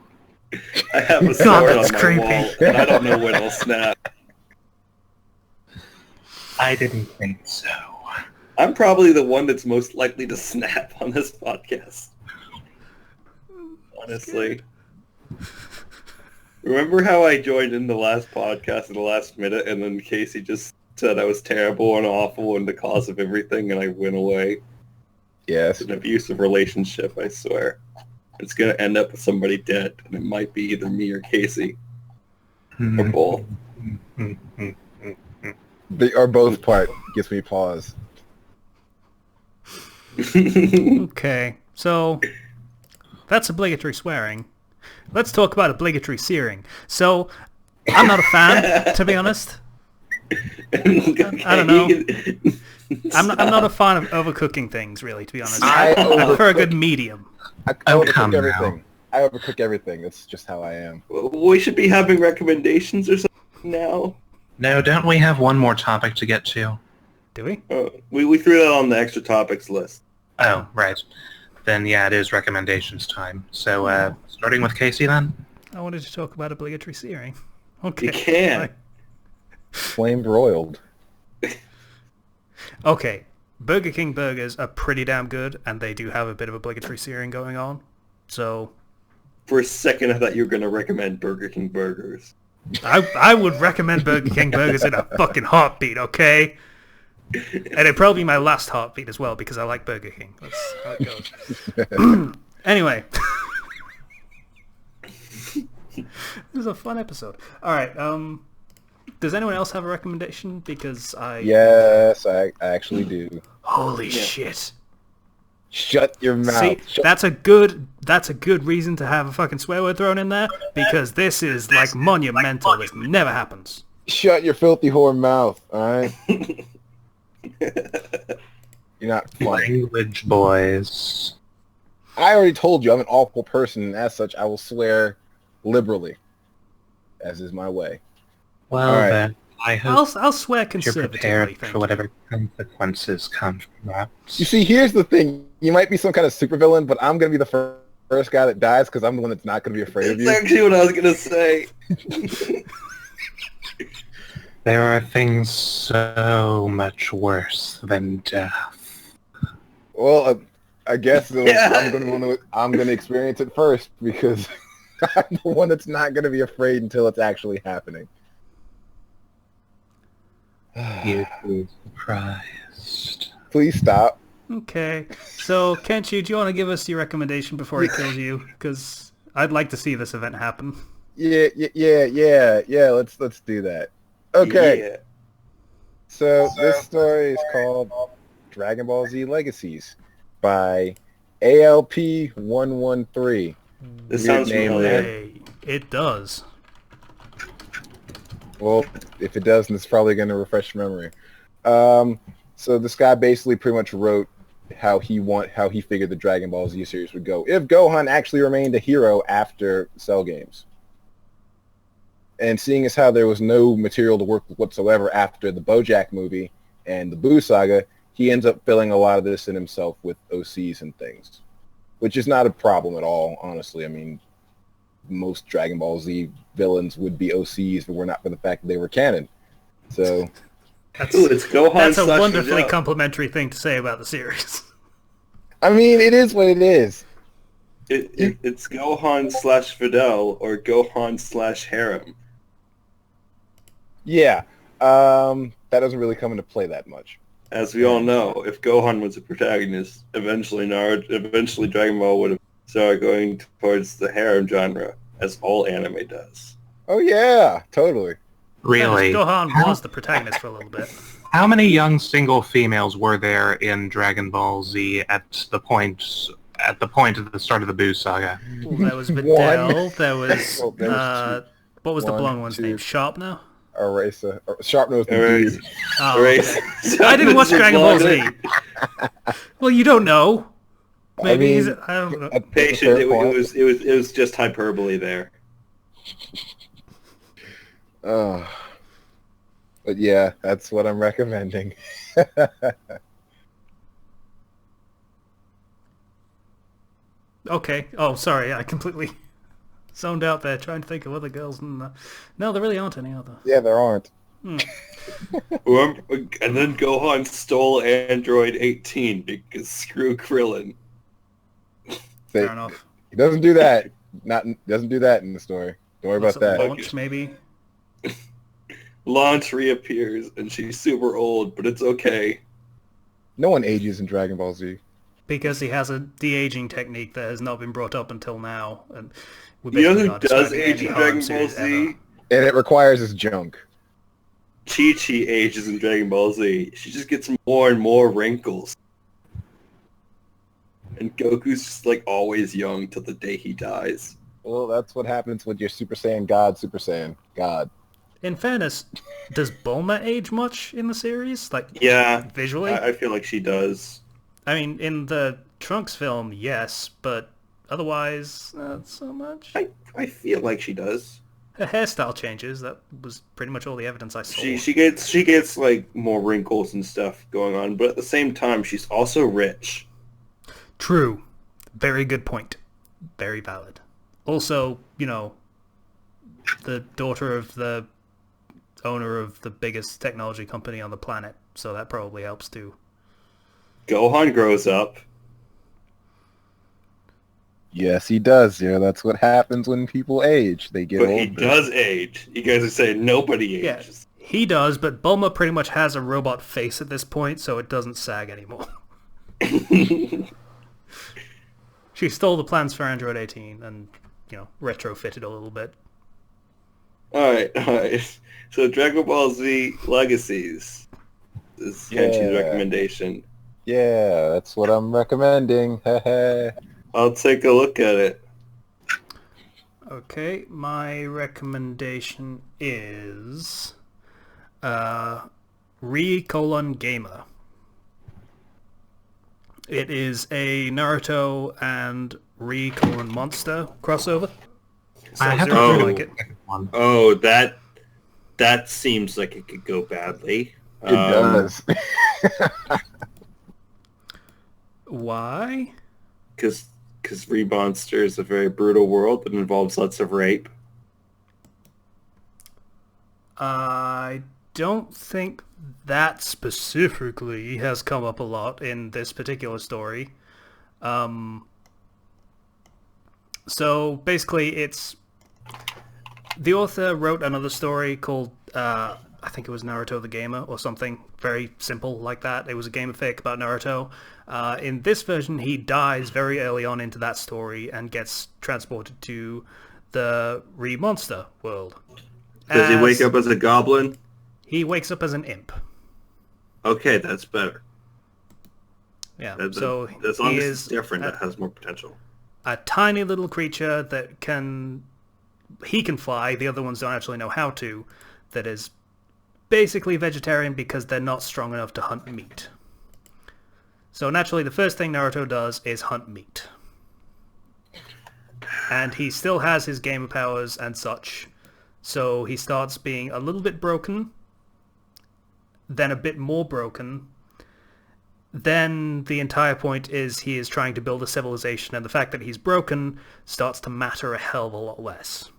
I have a God, sword that's on my creepy. wall, and I don't know when it'll snap. I didn't think so. I'm probably the one that's most likely to snap on this podcast. Honestly. Remember how I joined in the last podcast at the last minute, and then Casey just said I was terrible and awful and the cause of everything, and I went away? Yes. It's an abusive relationship, I swear. It's going to end up with somebody dead, and it might be either me or Casey. Or both. They are both part. Gives me pause. Okay, so that's obligatory swearing. Let's talk about obligatory searing. So, I'm not a fan, to be honest. I don't know. I'm not a fan of overcooking things, really, to be honest. I prefer a good medium. I overcook everything. I overcook everything. That's just how I am. We should be having recommendations or something now. No, don't we have one more topic to get to? Do we? We threw that on the extra topics list. Oh, right. Then, yeah, it is recommendations time. So, starting with Casey, then? I wanted to talk about obligatory searing. Okay. You can. Fine. Flame broiled. Okay. Burger King burgers are pretty damn good, and they do have a bit of obligatory searing going on. So... For a second, I thought you were going to recommend Burger King burgers. I would recommend Burger King burgers in a fucking heartbeat, okay? And it'd probably be my last heartbeat as well, because I like Burger King. That's how it goes. Anyway. This is a fun episode. Alright, does anyone else have a recommendation? Because Yes, I actually do. Holy shit. Shut your mouth. See, that's a good reason to have a fucking swear word thrown in there, because this is, like, monumental. This never happens. Shut your filthy whore mouth, alright? You're not funny. Language, boys. I already told you I'm an awful person, and as such, I will swear liberally, as is my way. Well, right. then, I hope I'll swear you're conservatively. prepared Thank for you. whatever consequences come from that. You see, here's the thing. You might be some kind of supervillain, but I'm going to be the first guy that dies because I'm the one that's not going to be afraid of That's you. actually what I was going to say. There are things so much worse than death. Well, I guess Yeah. I'm going to experience it first because I'm the one that's not going to be afraid until it's actually happening. You'd be surprised. Please stop. Okay, so Kenshi, do you want to give us your recommendation before he kills you? Because I'd like to see this event happen. Yeah. Let's do that. Okay. Yeah. So this story is called Dragon Ball Z Legacies by ALP113. This Weird sounds name familiar. there. Hey, it does. Well, if it doesn't, it's probably going to refresh your memory. So this guy basically pretty much wrote how he figured the Dragon Ball Z series would go if Gohan actually remained a hero after Cell games. And seeing as how there was no material to work with whatsoever after the BoJack movie and the Boo saga, he ends up filling a lot of this in himself with OCs and things, which is not a problem at all, honestly. I mean, most Dragon Ball Z villains would be OCs if it were not for the fact that they were canon. So Ooh, it's Gohan. That's a slash wonderfully Videl. complimentary thing to say about the series. I mean, it is what it is. It's Gohan slash Videl or Gohan slash Harem. Yeah, that doesn't really come into play that much. As we all know, if Gohan was a protagonist, eventually Dragon Ball would have started going towards the harem genre, as all anime does. Oh yeah, totally. Really? Gohan was the protagonist for a little bit. How many young single females were there in Dragon Ball Z at the point of the start of the Boo saga? Well, there was Videl, there was, Well, there was what was the One, blonde one's two. name? Sharpner? Eraser, Sharpnose the Erase. dude. Oh, Erase. okay. I didn't watch Dragon Ball Z. Well, you don't know. Maybe I mean, I don't know. That's a Patient. fair point. It was just hyperbole there. But yeah, that's what I'm recommending. Okay. Oh, sorry. I completely zoned out there trying to think of other girls. And, no, there really aren't any other. Yeah, there aren't. Remember, and then Gohan stole Android 18 because screw Krillin. Fair enough. He doesn't do that. Doesn't do that in the story. Don't worry about What's it, that. Launch, maybe? Launch reappears and she's super old, but it's okay. No one ages in Dragon Ball Z. Because he has a de-aging technique that has not been brought up until now. And we're You know basically who not does describing age any in harem Dragon Ball series Z? ever. And it requires his junk. Chi-Chi ages in Dragon Ball Z. She just gets more and more wrinkles. And Goku's just like always young till the day he dies. Well, that's what happens with your Super Saiyan God, Super Saiyan God. In fairness, does Bulma age much in the series? Like, Yeah, visually? I feel like she does. I mean, in the Trunks film, yes, but otherwise, not so much. I feel like she does. Her hairstyle changes. That was pretty much all the evidence I saw. She gets like more wrinkles and stuff going on, but at the same time, she's also rich. True. Very good point. Very valid. Also, you know, the daughter of the owner of the biggest technology company on the planet, so that probably helps too. Gohan grows up. Yes, he does. Yeah, that's what happens when people age. They get But older. he does age. You guys are saying nobody Yeah, ages. he does, but Bulma pretty much has a robot face at this point, so it doesn't sag anymore. She stole the plans for Android 18 and, you know, retrofitted a little bit. Alright. So Dragon Ball Z Legacies is Kenshi's Yeah. recommendation. Yeah, that's what I'm recommending. I'll take a look at it. Okay, my recommendation is Re:*Gamer. It is a Naruto and Re:*Monster crossover. So I have Zero to would do like it. One. Oh, that seems like it could go badly. It does. Why? Because Re-Monster is a very brutal world that involves lots of rape. I don't think that specifically has come up a lot in this particular story. So basically, it's the author wrote another story called I think it was Naruto the Gamer or something very simple like that. It was a game of fic about Naruto. In this version, he dies very early on into that story and gets transported to the Monster world. Does he wake up as a goblin? He wakes up as an imp. Okay, that's better. Yeah, so as long as it's different, that has more potential. A tiny little creature that he can fly, the other ones don't actually know how to, that is basically vegetarian because they're not strong enough to hunt meat. So naturally the first thing Naruto does is hunt meat. And he still has his gamer powers and such, so he starts being a little bit broken, then a bit more broken. Then the entire point is he is trying to build a civilization, and the fact that he's broken starts to matter a hell of a lot less.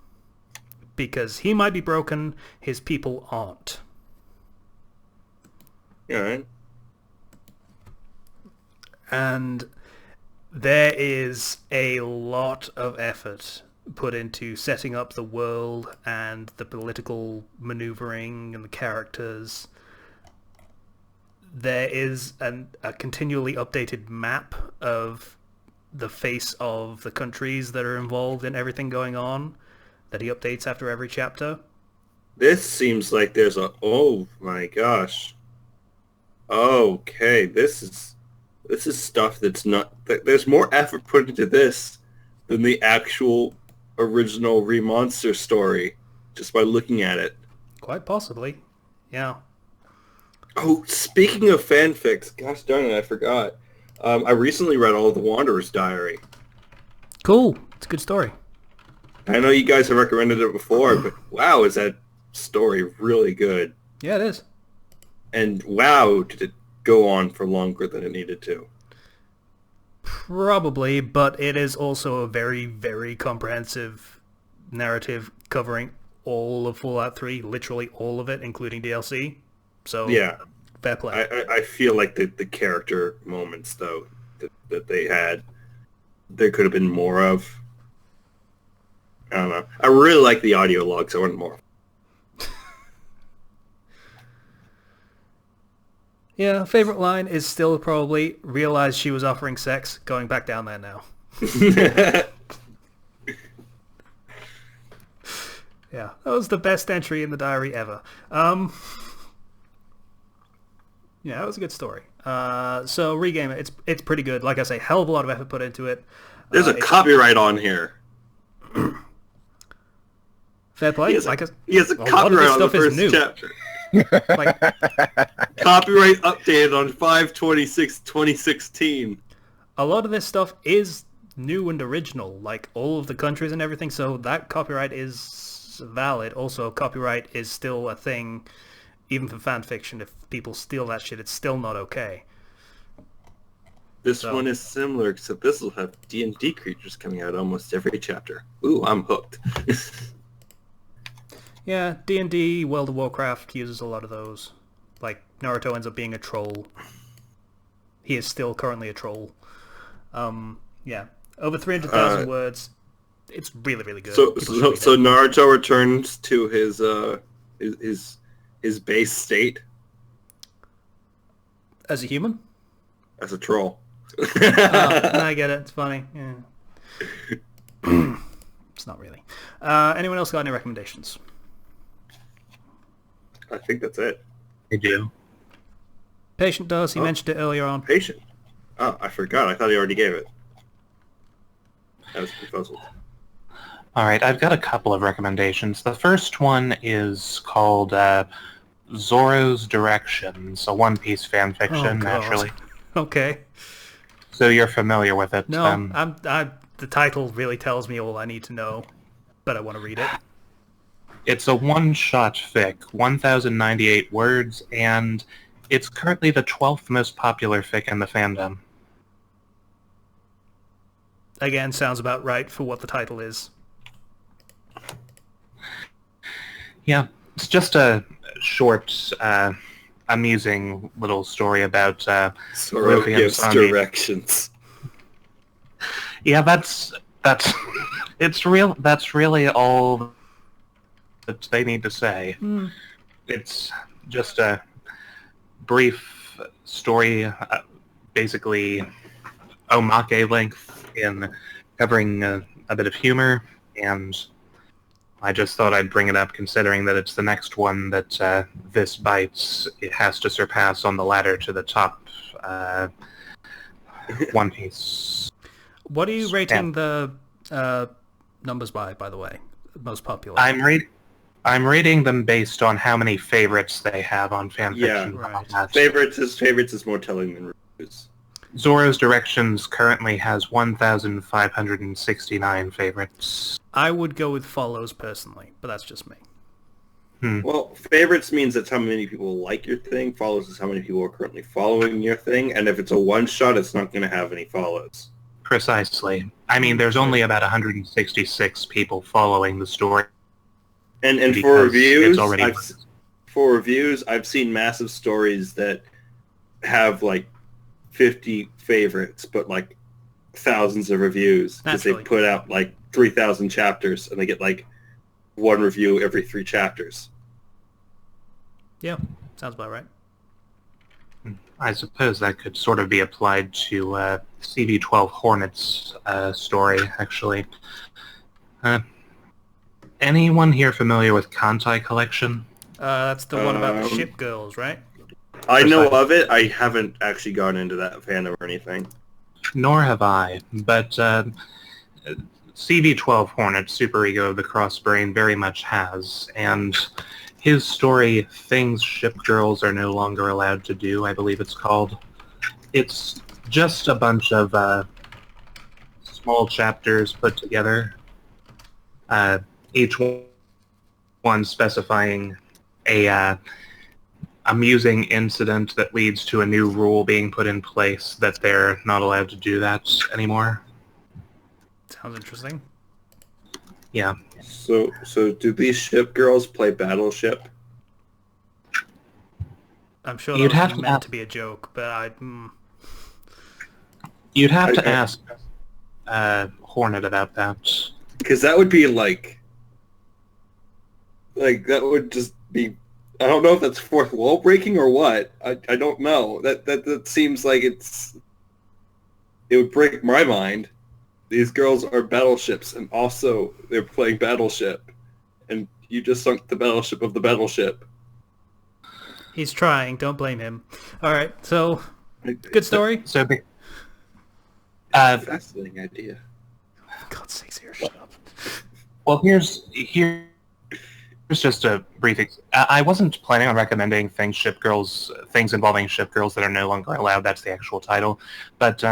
Because he might be broken, his people aren't. Alright. And there is a lot of effort put into setting up the world and the political maneuvering and the characters. There is a continually updated map of the face of the countries that are involved in everything going on that he updates after every chapter. This seems like there's oh my gosh. Okay, this is stuff that's not... There's more effort put into this than the actual original Remonster story, just by looking at it. Quite possibly, yeah. Oh, speaking of fanfics, gosh darn it, I forgot. I recently read all of The Wanderer's Diary. Cool. It's a good story. I know you guys have recommended it before, but wow, is that story really good. Yeah, it is. And wow, did it go on for longer than it needed to. Probably, but it is also a very, very comprehensive narrative covering all of Fallout 3, literally all of it, including DLC. So, yeah, fair play. I feel like the character moments, though, that they had, there could have been more of. I don't know. I really like the audio logs. I want more. Yeah, favorite line is still probably, realized she was offering sex, going back down there now. Yeah, that was the best entry in the diary ever. Yeah, that was a good story. So, Regame it. It's pretty good. Like I say, hell of a lot of effort put into it. There's a copyright on here. Fair play. He has a copyright on the first chapter. Like, copyright updated on 5/26/2016. A lot of this stuff is new and original, like all of the countries and everything, so that copyright is valid. Also, copyright is still a thing, even for fan fiction. If people steal that shit, it's still not okay. This one is similar, except this will have D&D creatures coming out almost every chapter. Ooh, I'm hooked. Yeah, D&D, World of Warcraft uses a lot of those. Like, Naruto ends up being a troll. He is still currently a troll. Yeah, over 300,000 words. It's really, really good. So Naruto returns to his base state as a human, as a troll. I get it. It's funny. Yeah. It's not really. Anyone else got any recommendations? I think that's it. I do. Patient does. He mentioned it earlier on. Patient. Oh, I forgot. I thought he already gave it. I was puzzled. All right, I've got a couple of recommendations. The first one is called Zoro's Directions, a One Piece fan fiction, naturally. Okay. So you're familiar with it? No, the title really tells me all I need to know, but I want to read it. It's a one-shot fic, 1,098 words, and it's currently the 12th most popular fic in the fandom. Again, sounds about right for what the title is. Yeah, it's just a short, amusing little story about Zoro gives directions. Yeah, that's That's really all that they need to say. It's just a brief story, basically omake length in covering a bit of humor, and I just thought I'd bring it up considering that it's the next one that this bites. It has to surpass on the ladder to the top One Piece. What are you rating the numbers by the way? Most popular. I'm rating them based on how many favorites they have on fanfiction. Yeah, right. Favorites is more telling than reviews. Zoro's Directions currently has 1,569 favorites. I would go with follows personally, but that's just me. Well, favorites means that's how many people like your thing. Follows is how many people are currently following your thing. And if it's a one-shot, it's not going to have any follows. Precisely. I mean, there's only about 166 people following the story. And for reviews, I've seen massive stories that have like 50 favorites, but like thousands of reviews because they put out like 3,000 chapters and they get like one review every 3 chapters. Yeah, sounds about right. I suppose that could sort of be applied to CV12 Hornet's story, actually. Anyone here familiar with Kantai Collection? That's the one about the Shipgirls, right? I know of it. I haven't actually gone into that fandom or anything. Nor have I, but CV12 Hornet, Super Ego of the Crossbrain, very much has, and his story, Things Shipgirls Are No Longer Allowed to Do, I believe it's called. It's just a bunch of small chapters put together, each one specifying a amusing incident that leads to a new rule being put in place that they're not allowed to do that anymore. Sounds interesting. Yeah. So do these Shipgirls play Battleship? I'm sure that was meant to be a joke, but You'd have to ask Hornet about that. Because that would be like that would just be, I don't know if that's fourth wall breaking or what. I don't know. That seems like it would break my mind. These girls are battleships, and also they're playing Battleship, and you just sunk the battleship of the battleship. He's trying. Don't blame him. All right. So, good story. Fascinating idea. For God's sakes, here, shut up. Well, here's just a brief. I wasn't planning on recommending things involving Shipgirls that are no longer allowed. That's the actual title. But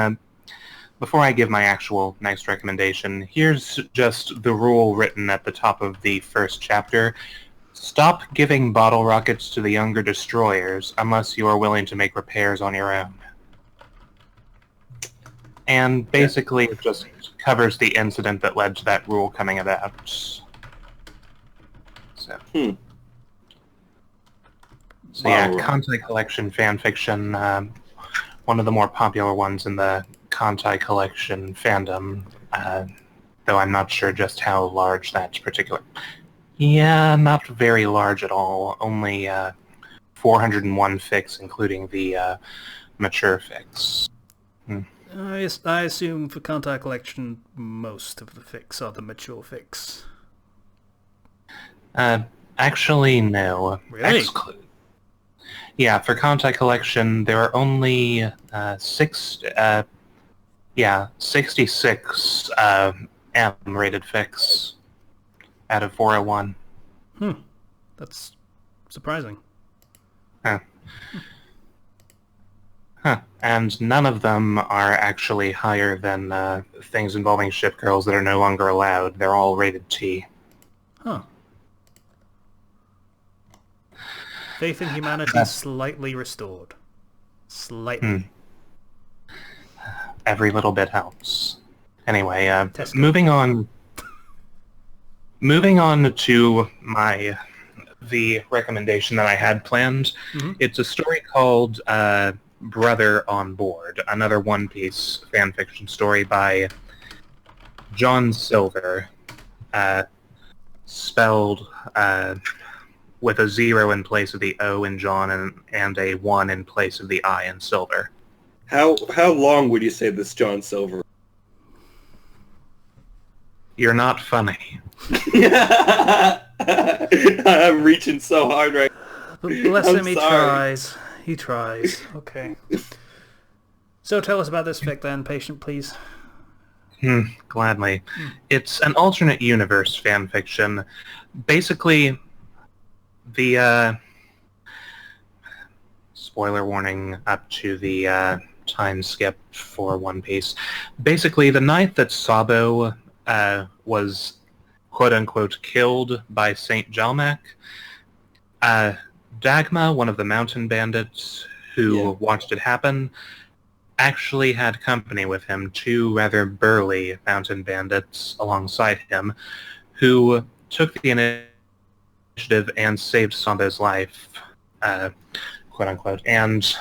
before I give my actual next recommendation, here's just the rule written at the top of the first chapter. Stop giving bottle rockets to the younger destroyers unless you are willing to make repairs on your own. And basically it just covers the incident that led to that rule coming about. So yeah, Kantai Collection fanfiction, one of the more popular ones in the Kantai Collection fandom, though I'm not sure just how large that's particular. Yeah, not very large at all. Only 401 fics, including the mature fics. I assume for Kantai Collection, most of the fics are the mature fics. Actually, no. Really? Yeah, for Kantai Collection, there are only 66 M-rated fics out of 401. That's surprising. And none of them are actually higher than things involving Shipgirls that are no longer allowed. They're all rated T. Huh. Faith in humanity slightly restored. Slightly. Every little bit helps. Anyway, moving on to the recommendation that I had planned. It's a story called Brother on Board, another One Piece fanfiction story by John Silver. spelled with a 0 in place of the O in John and a 1 in place of the I in Silver. How long would you say this John Silver? You're not funny. I'm reaching so hard right But bless I'm him, he sorry. tries. He tries. Okay. So tell us about this fic then, patient, please. Gladly. It's an alternate universe fanfiction. Basically, the spoiler warning up to the time skip for One Piece. Basically, the night that Sabo was quote-unquote killed by Saint Jalmak, Dagma, one of the mountain bandits who watched it happen, actually had company with him, 2 rather burly mountain bandits alongside him, who took the initiative and saved Sabo's life, quote-unquote, and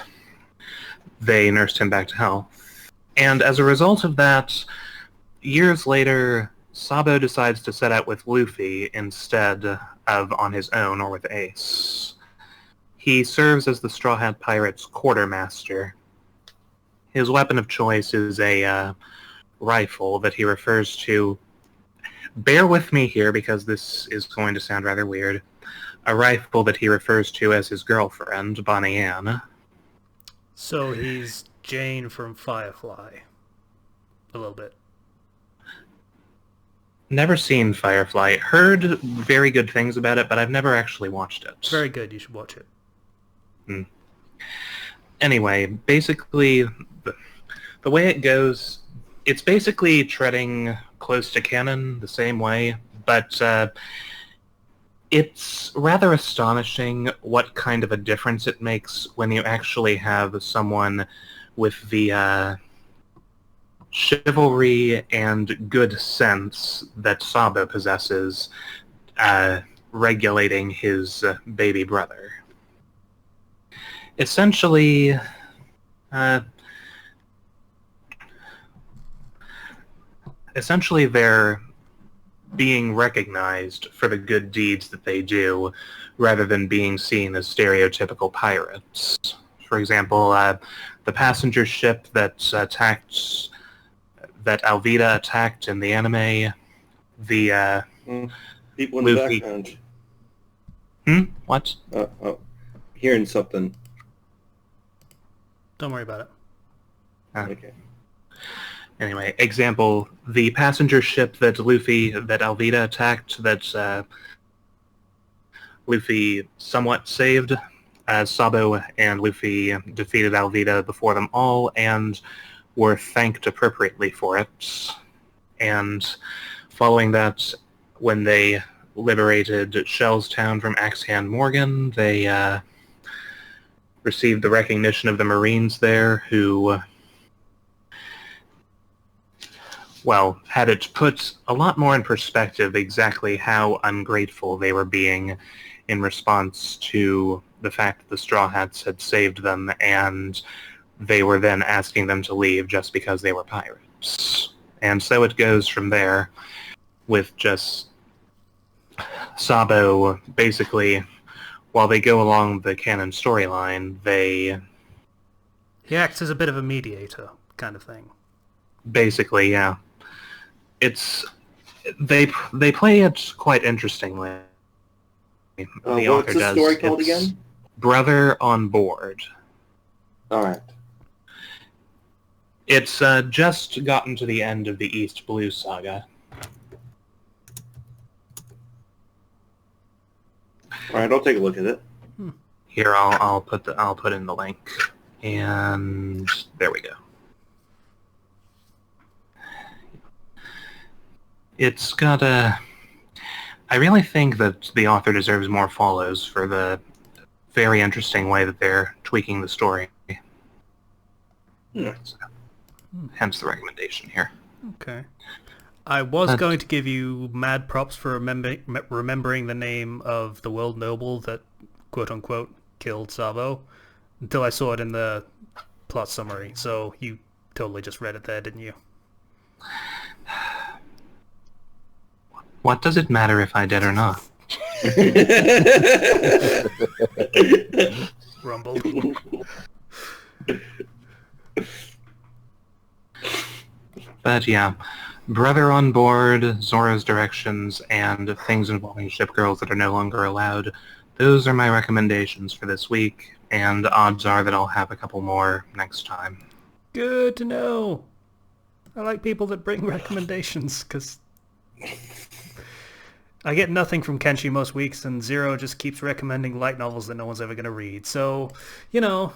they nursed him back to health. And as a result of that, years later, Sabo decides to set out with Luffy instead of on his own or with Ace. He serves as the Straw Hat Pirates' quartermaster. His weapon of choice is a rifle that he refers to, bear with me here because this is going to sound rather weird, a rifle that he refers to as his girlfriend, Bonnie Ann. So he's Jane from Firefly. A little bit. Never seen Firefly. Heard very good things about it, but I've never actually watched it. It's very good, you should watch it. Anyway, basically, the way it goes, it's basically treading close to canon the same way, but it's rather astonishing what kind of a difference it makes when you actually have someone with the chivalry and good sense that Sabo possesses regulating his baby brother. Essentially, they're being recognized for the good deeds that they do, rather than being seen as stereotypical pirates. For example, the passenger ship that Alvida attacked in the anime, the people in the Luffy. background. What? Hearing something. Don't worry about it. Okay. Anyway, example, the passenger ship that Alvida attacked, that Luffy somewhat saved, Sabo and Luffy defeated Alvida before them all and were thanked appropriately for it. And following that, when they liberated Shellstown from Axe-Hand Morgan, they received the recognition of the Marines there, who, well, had it put a lot more in perspective exactly how ungrateful they were being in response to the fact that the Straw Hats had saved them, and they were then asking them to leave just because they were pirates. And so it goes from there, with just Sabo basically, while they go along the canon storyline, He acts as a bit of a mediator, kind of thing. basically, yeah. They play it quite interestingly. The author What's the does. story called It's again? Brother on Board. All right. It's just gotten to the end of the East Blue saga. All right, I'll take a look at it. Here, I'll put in the link, and there we go. It's got a. I really think that the author deserves more follows for the very interesting way that they're tweaking the story. Yeah. So, hence the recommendation here. Okay. I was going to give you mad props for remembering the name of the world noble that, quote-unquote, killed Sabo, until I saw it in the plot summary. So you totally just read it there, didn't you? What does it matter if I did or not? Rumble. But yeah, Brother on Board, Zoro's Directions, and things involving Shipgirls that are no longer allowed. Those are my recommendations for this week, and odds are that I'll have a couple more next time. Good to know. I like people that bring recommendations, because I get nothing from Kenshi most weeks, and Zero just keeps recommending light novels that no one's ever going to read. So, you know,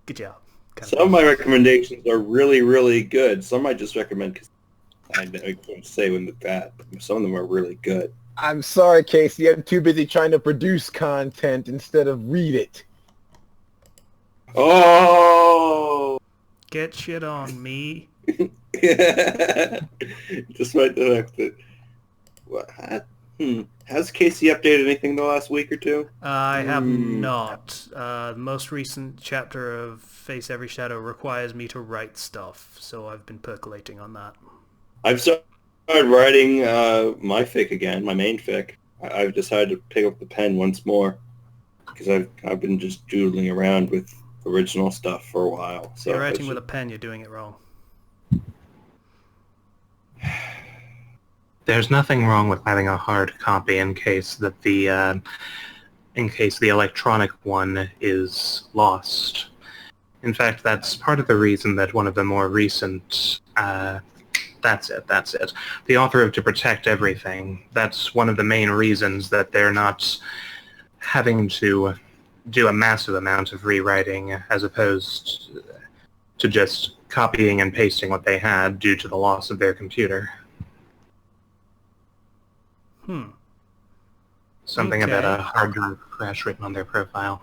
good job. Some of my recommendations are really, really good. Some I just recommend because I don't say when they're bad. But some of them are really good. I'm sorry, Casey. I'm too busy trying to produce content instead of read it. Oh! Get shit on me. Despite the fact that... What? Has Casey updated anything the last week or two? I have not. The most recent chapter of Face Every Shadow requires me to write stuff, so I've been percolating on that. I've started writing my fic again, my main fic. I've decided to pick up the pen once more because I've been just doodling around with original stuff for a while. So you're writing with a pen, you're doing it wrong. There's nothing wrong with having a hard copy in case the electronic one is lost. In fact, that's part of the reason that one of the more recent that's it. The author of To Protect Everything, that's one of the main reasons that they're not having to do a massive amount of rewriting as opposed to just copying and pasting what they had due to the loss of their computer. Something Okay. about a hard drive crash written on their profile.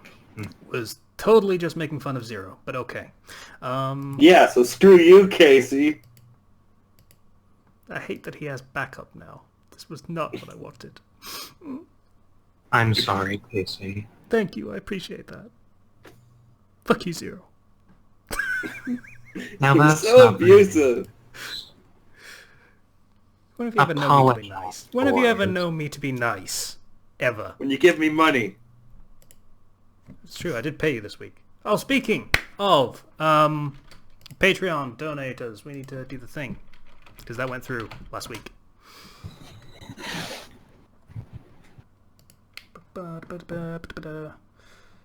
Was totally just making fun of Zero, but okay. Yeah, so screw you, Casey. I hate that he has backup now. This was not what I wanted. I'm sorry, Casey. Thank you, I appreciate that. Fuck you, Zero. Now You're that's so not abusive. When have you ever known me to be nice? When have you ever known me to be nice? Ever. When you give me money. It's true, I did pay you this week. Oh, speaking of Patreon donators, we need to do the thing. Because that went through last week.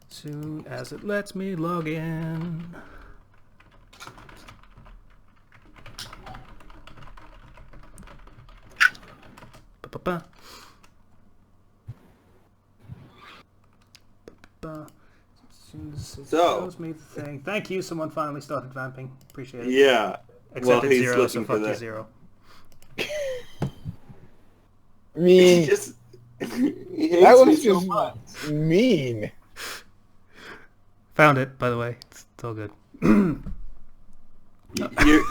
Soon as it lets me log in. Shows me the thing. Thank you, someone finally started vamping. Appreciate it. Yeah. Except it's he's Zero, so looking for fuck you, that. Zero. Mean. He hates That me was so just much. mean. Found it, by the way. It's all good.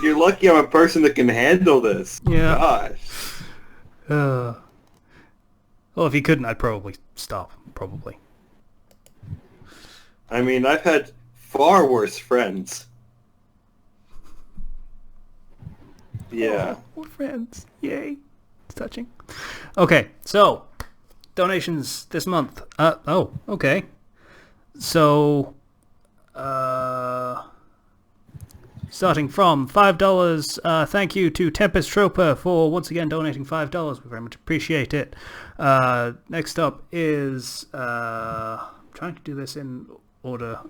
You're lucky I'm a person that can handle this. Yeah. Gosh. Well, if he couldn't, I'd probably stop. Probably. I mean, I've had far worse friends. Yeah. Oh, we're friends. Yay. It's touching. Okay, so donations this month. Oh, okay. So, starting from $5, thank you to Tempest Troper for once again donating $5. We very much appreciate it. Next up is, trying to do this in order.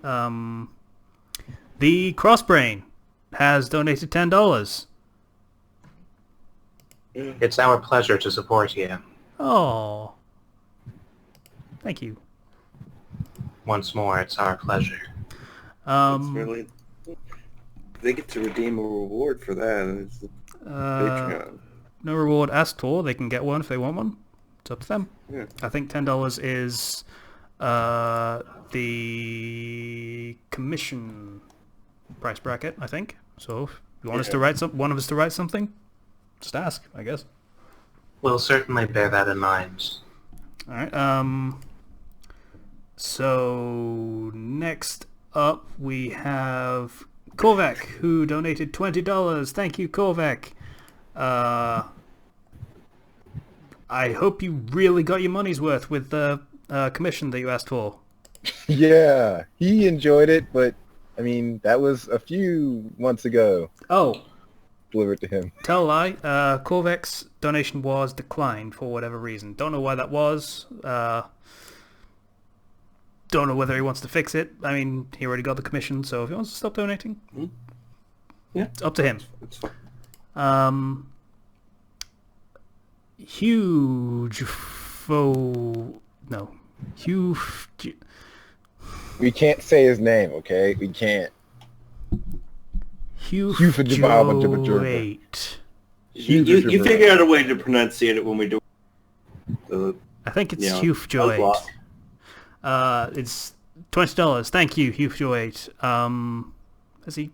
The Crossbrain has donated $10. It's our pleasure to support you. Oh, thank you. Once more, it's our pleasure. It's really... They get to redeem a reward for that. It's Patreon. No reward asked for. They can get one if they want one. It's up to them. Yeah. I think $10 is the commission price bracket, I think. So if you want us to write one of us to write something, just ask, I guess. We'll certainly bear that in mind. All right. So next up we have Korvac, who donated $20. Thank you, Korvac. I hope you really got your money's worth with the commission that you asked for. Yeah, he enjoyed it, but I mean, that was a few months ago. Oh, Delivered to him. tell a lie. Corvex's donation was declined for whatever reason. Don't know why that was. Don't know whether he wants to fix it. I mean, he already got the commission, so if he wants to stop donating, Yeah, it's up to him. it's fine. Huge fo... No. Huge... We can't say his name, okay? We can't. Huge... You figure out a way to pronunciate it when we do. I think it's Yeah, Huge I was lost. It's $20. Thank you, Huge. Has he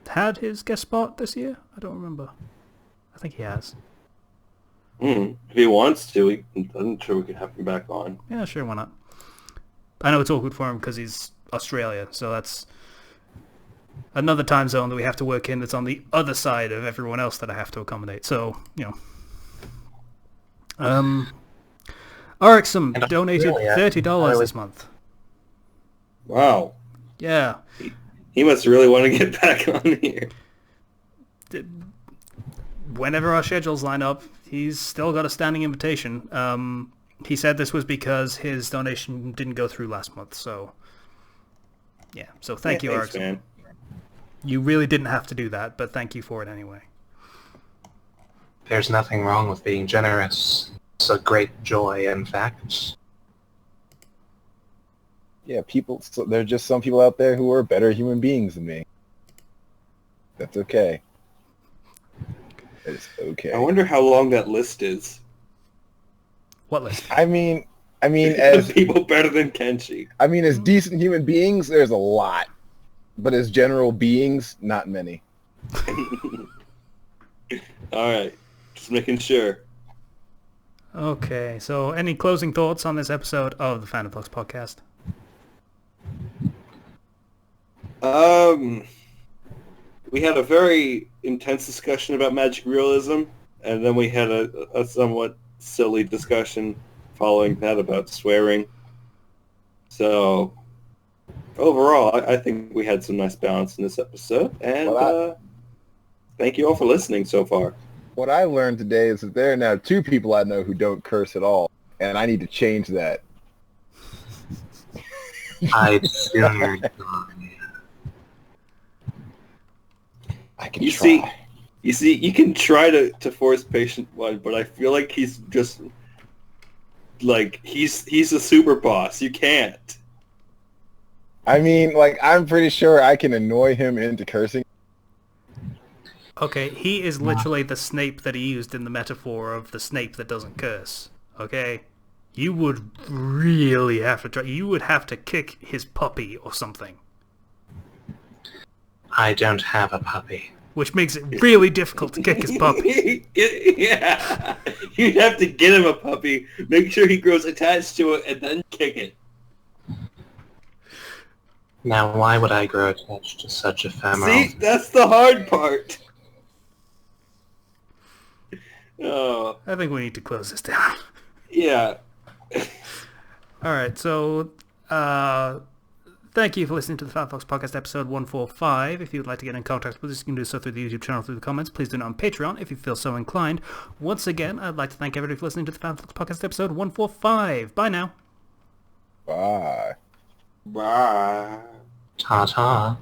had his guest spot this year? I don't remember. I think he has. If he wants to, I'm sure we can have him back on. Yeah, sure, why not? I know it's awkward for him because he's Australia, so that's another time zone that we have to work in that's on the other side of everyone else that I have to accommodate. So, Arixum donated $30 this month. Wow. Yeah. He must really want to get back on here. Whenever our schedules line up, he's still got a standing invitation. He said this was because his donation didn't go through last month, so... Yeah, so thank you, thanks, Arixum. man. You really didn't have to do that, but thank you for it anyway. There's nothing wrong with being generous. It's a great joy, in fact. Yeah, there are just some people out there who are better human beings than me. That's okay. It's okay. I wonder how long that list is. What list? I mean, as people better than Kenshi. I mean, as decent human beings, there's a lot, but as general beings, not many. All right, just making sure. Okay, so any closing thoughts on this episode of the Fandom Flux podcast? We had a very intense discussion about magic realism, and then we had a somewhat silly discussion following that about swearing. So, overall, I think we had some nice balance in this episode, and thank you all for listening so far. What I learned today is that there are now 2 people I know who don't curse at all, and I need to change that. I'd sooner die. I can You try. see, you can try to force patient one, but I feel like he's just like he's a super boss. You can't. I mean, like, I'm pretty sure I can annoy him into cursing. Okay, he is literally the Snape that he used in the metaphor of the Snape that doesn't curse. Okay? You would really have to try. You would have to kick his puppy or something. I don't have a puppy. Which makes it really difficult to kick his puppy. Yeah, you'd have to get him a puppy, make sure he grows attached to it, and then kick it. Now, why would I grow attached to such ephemeral... See, that's the hard part. Oh, I think we need to close this down. yeah. Alright, so thank you for listening to the Fandom Flux Podcast episode 145. If you would like to get in contact with us, you can do so through the YouTube channel, through the comments. Please do it on Patreon if you feel so inclined. Once again, I'd like to thank everybody for listening to the Fandom Flux Podcast episode 145. Bye now. Bye. Bye. Ta-ta.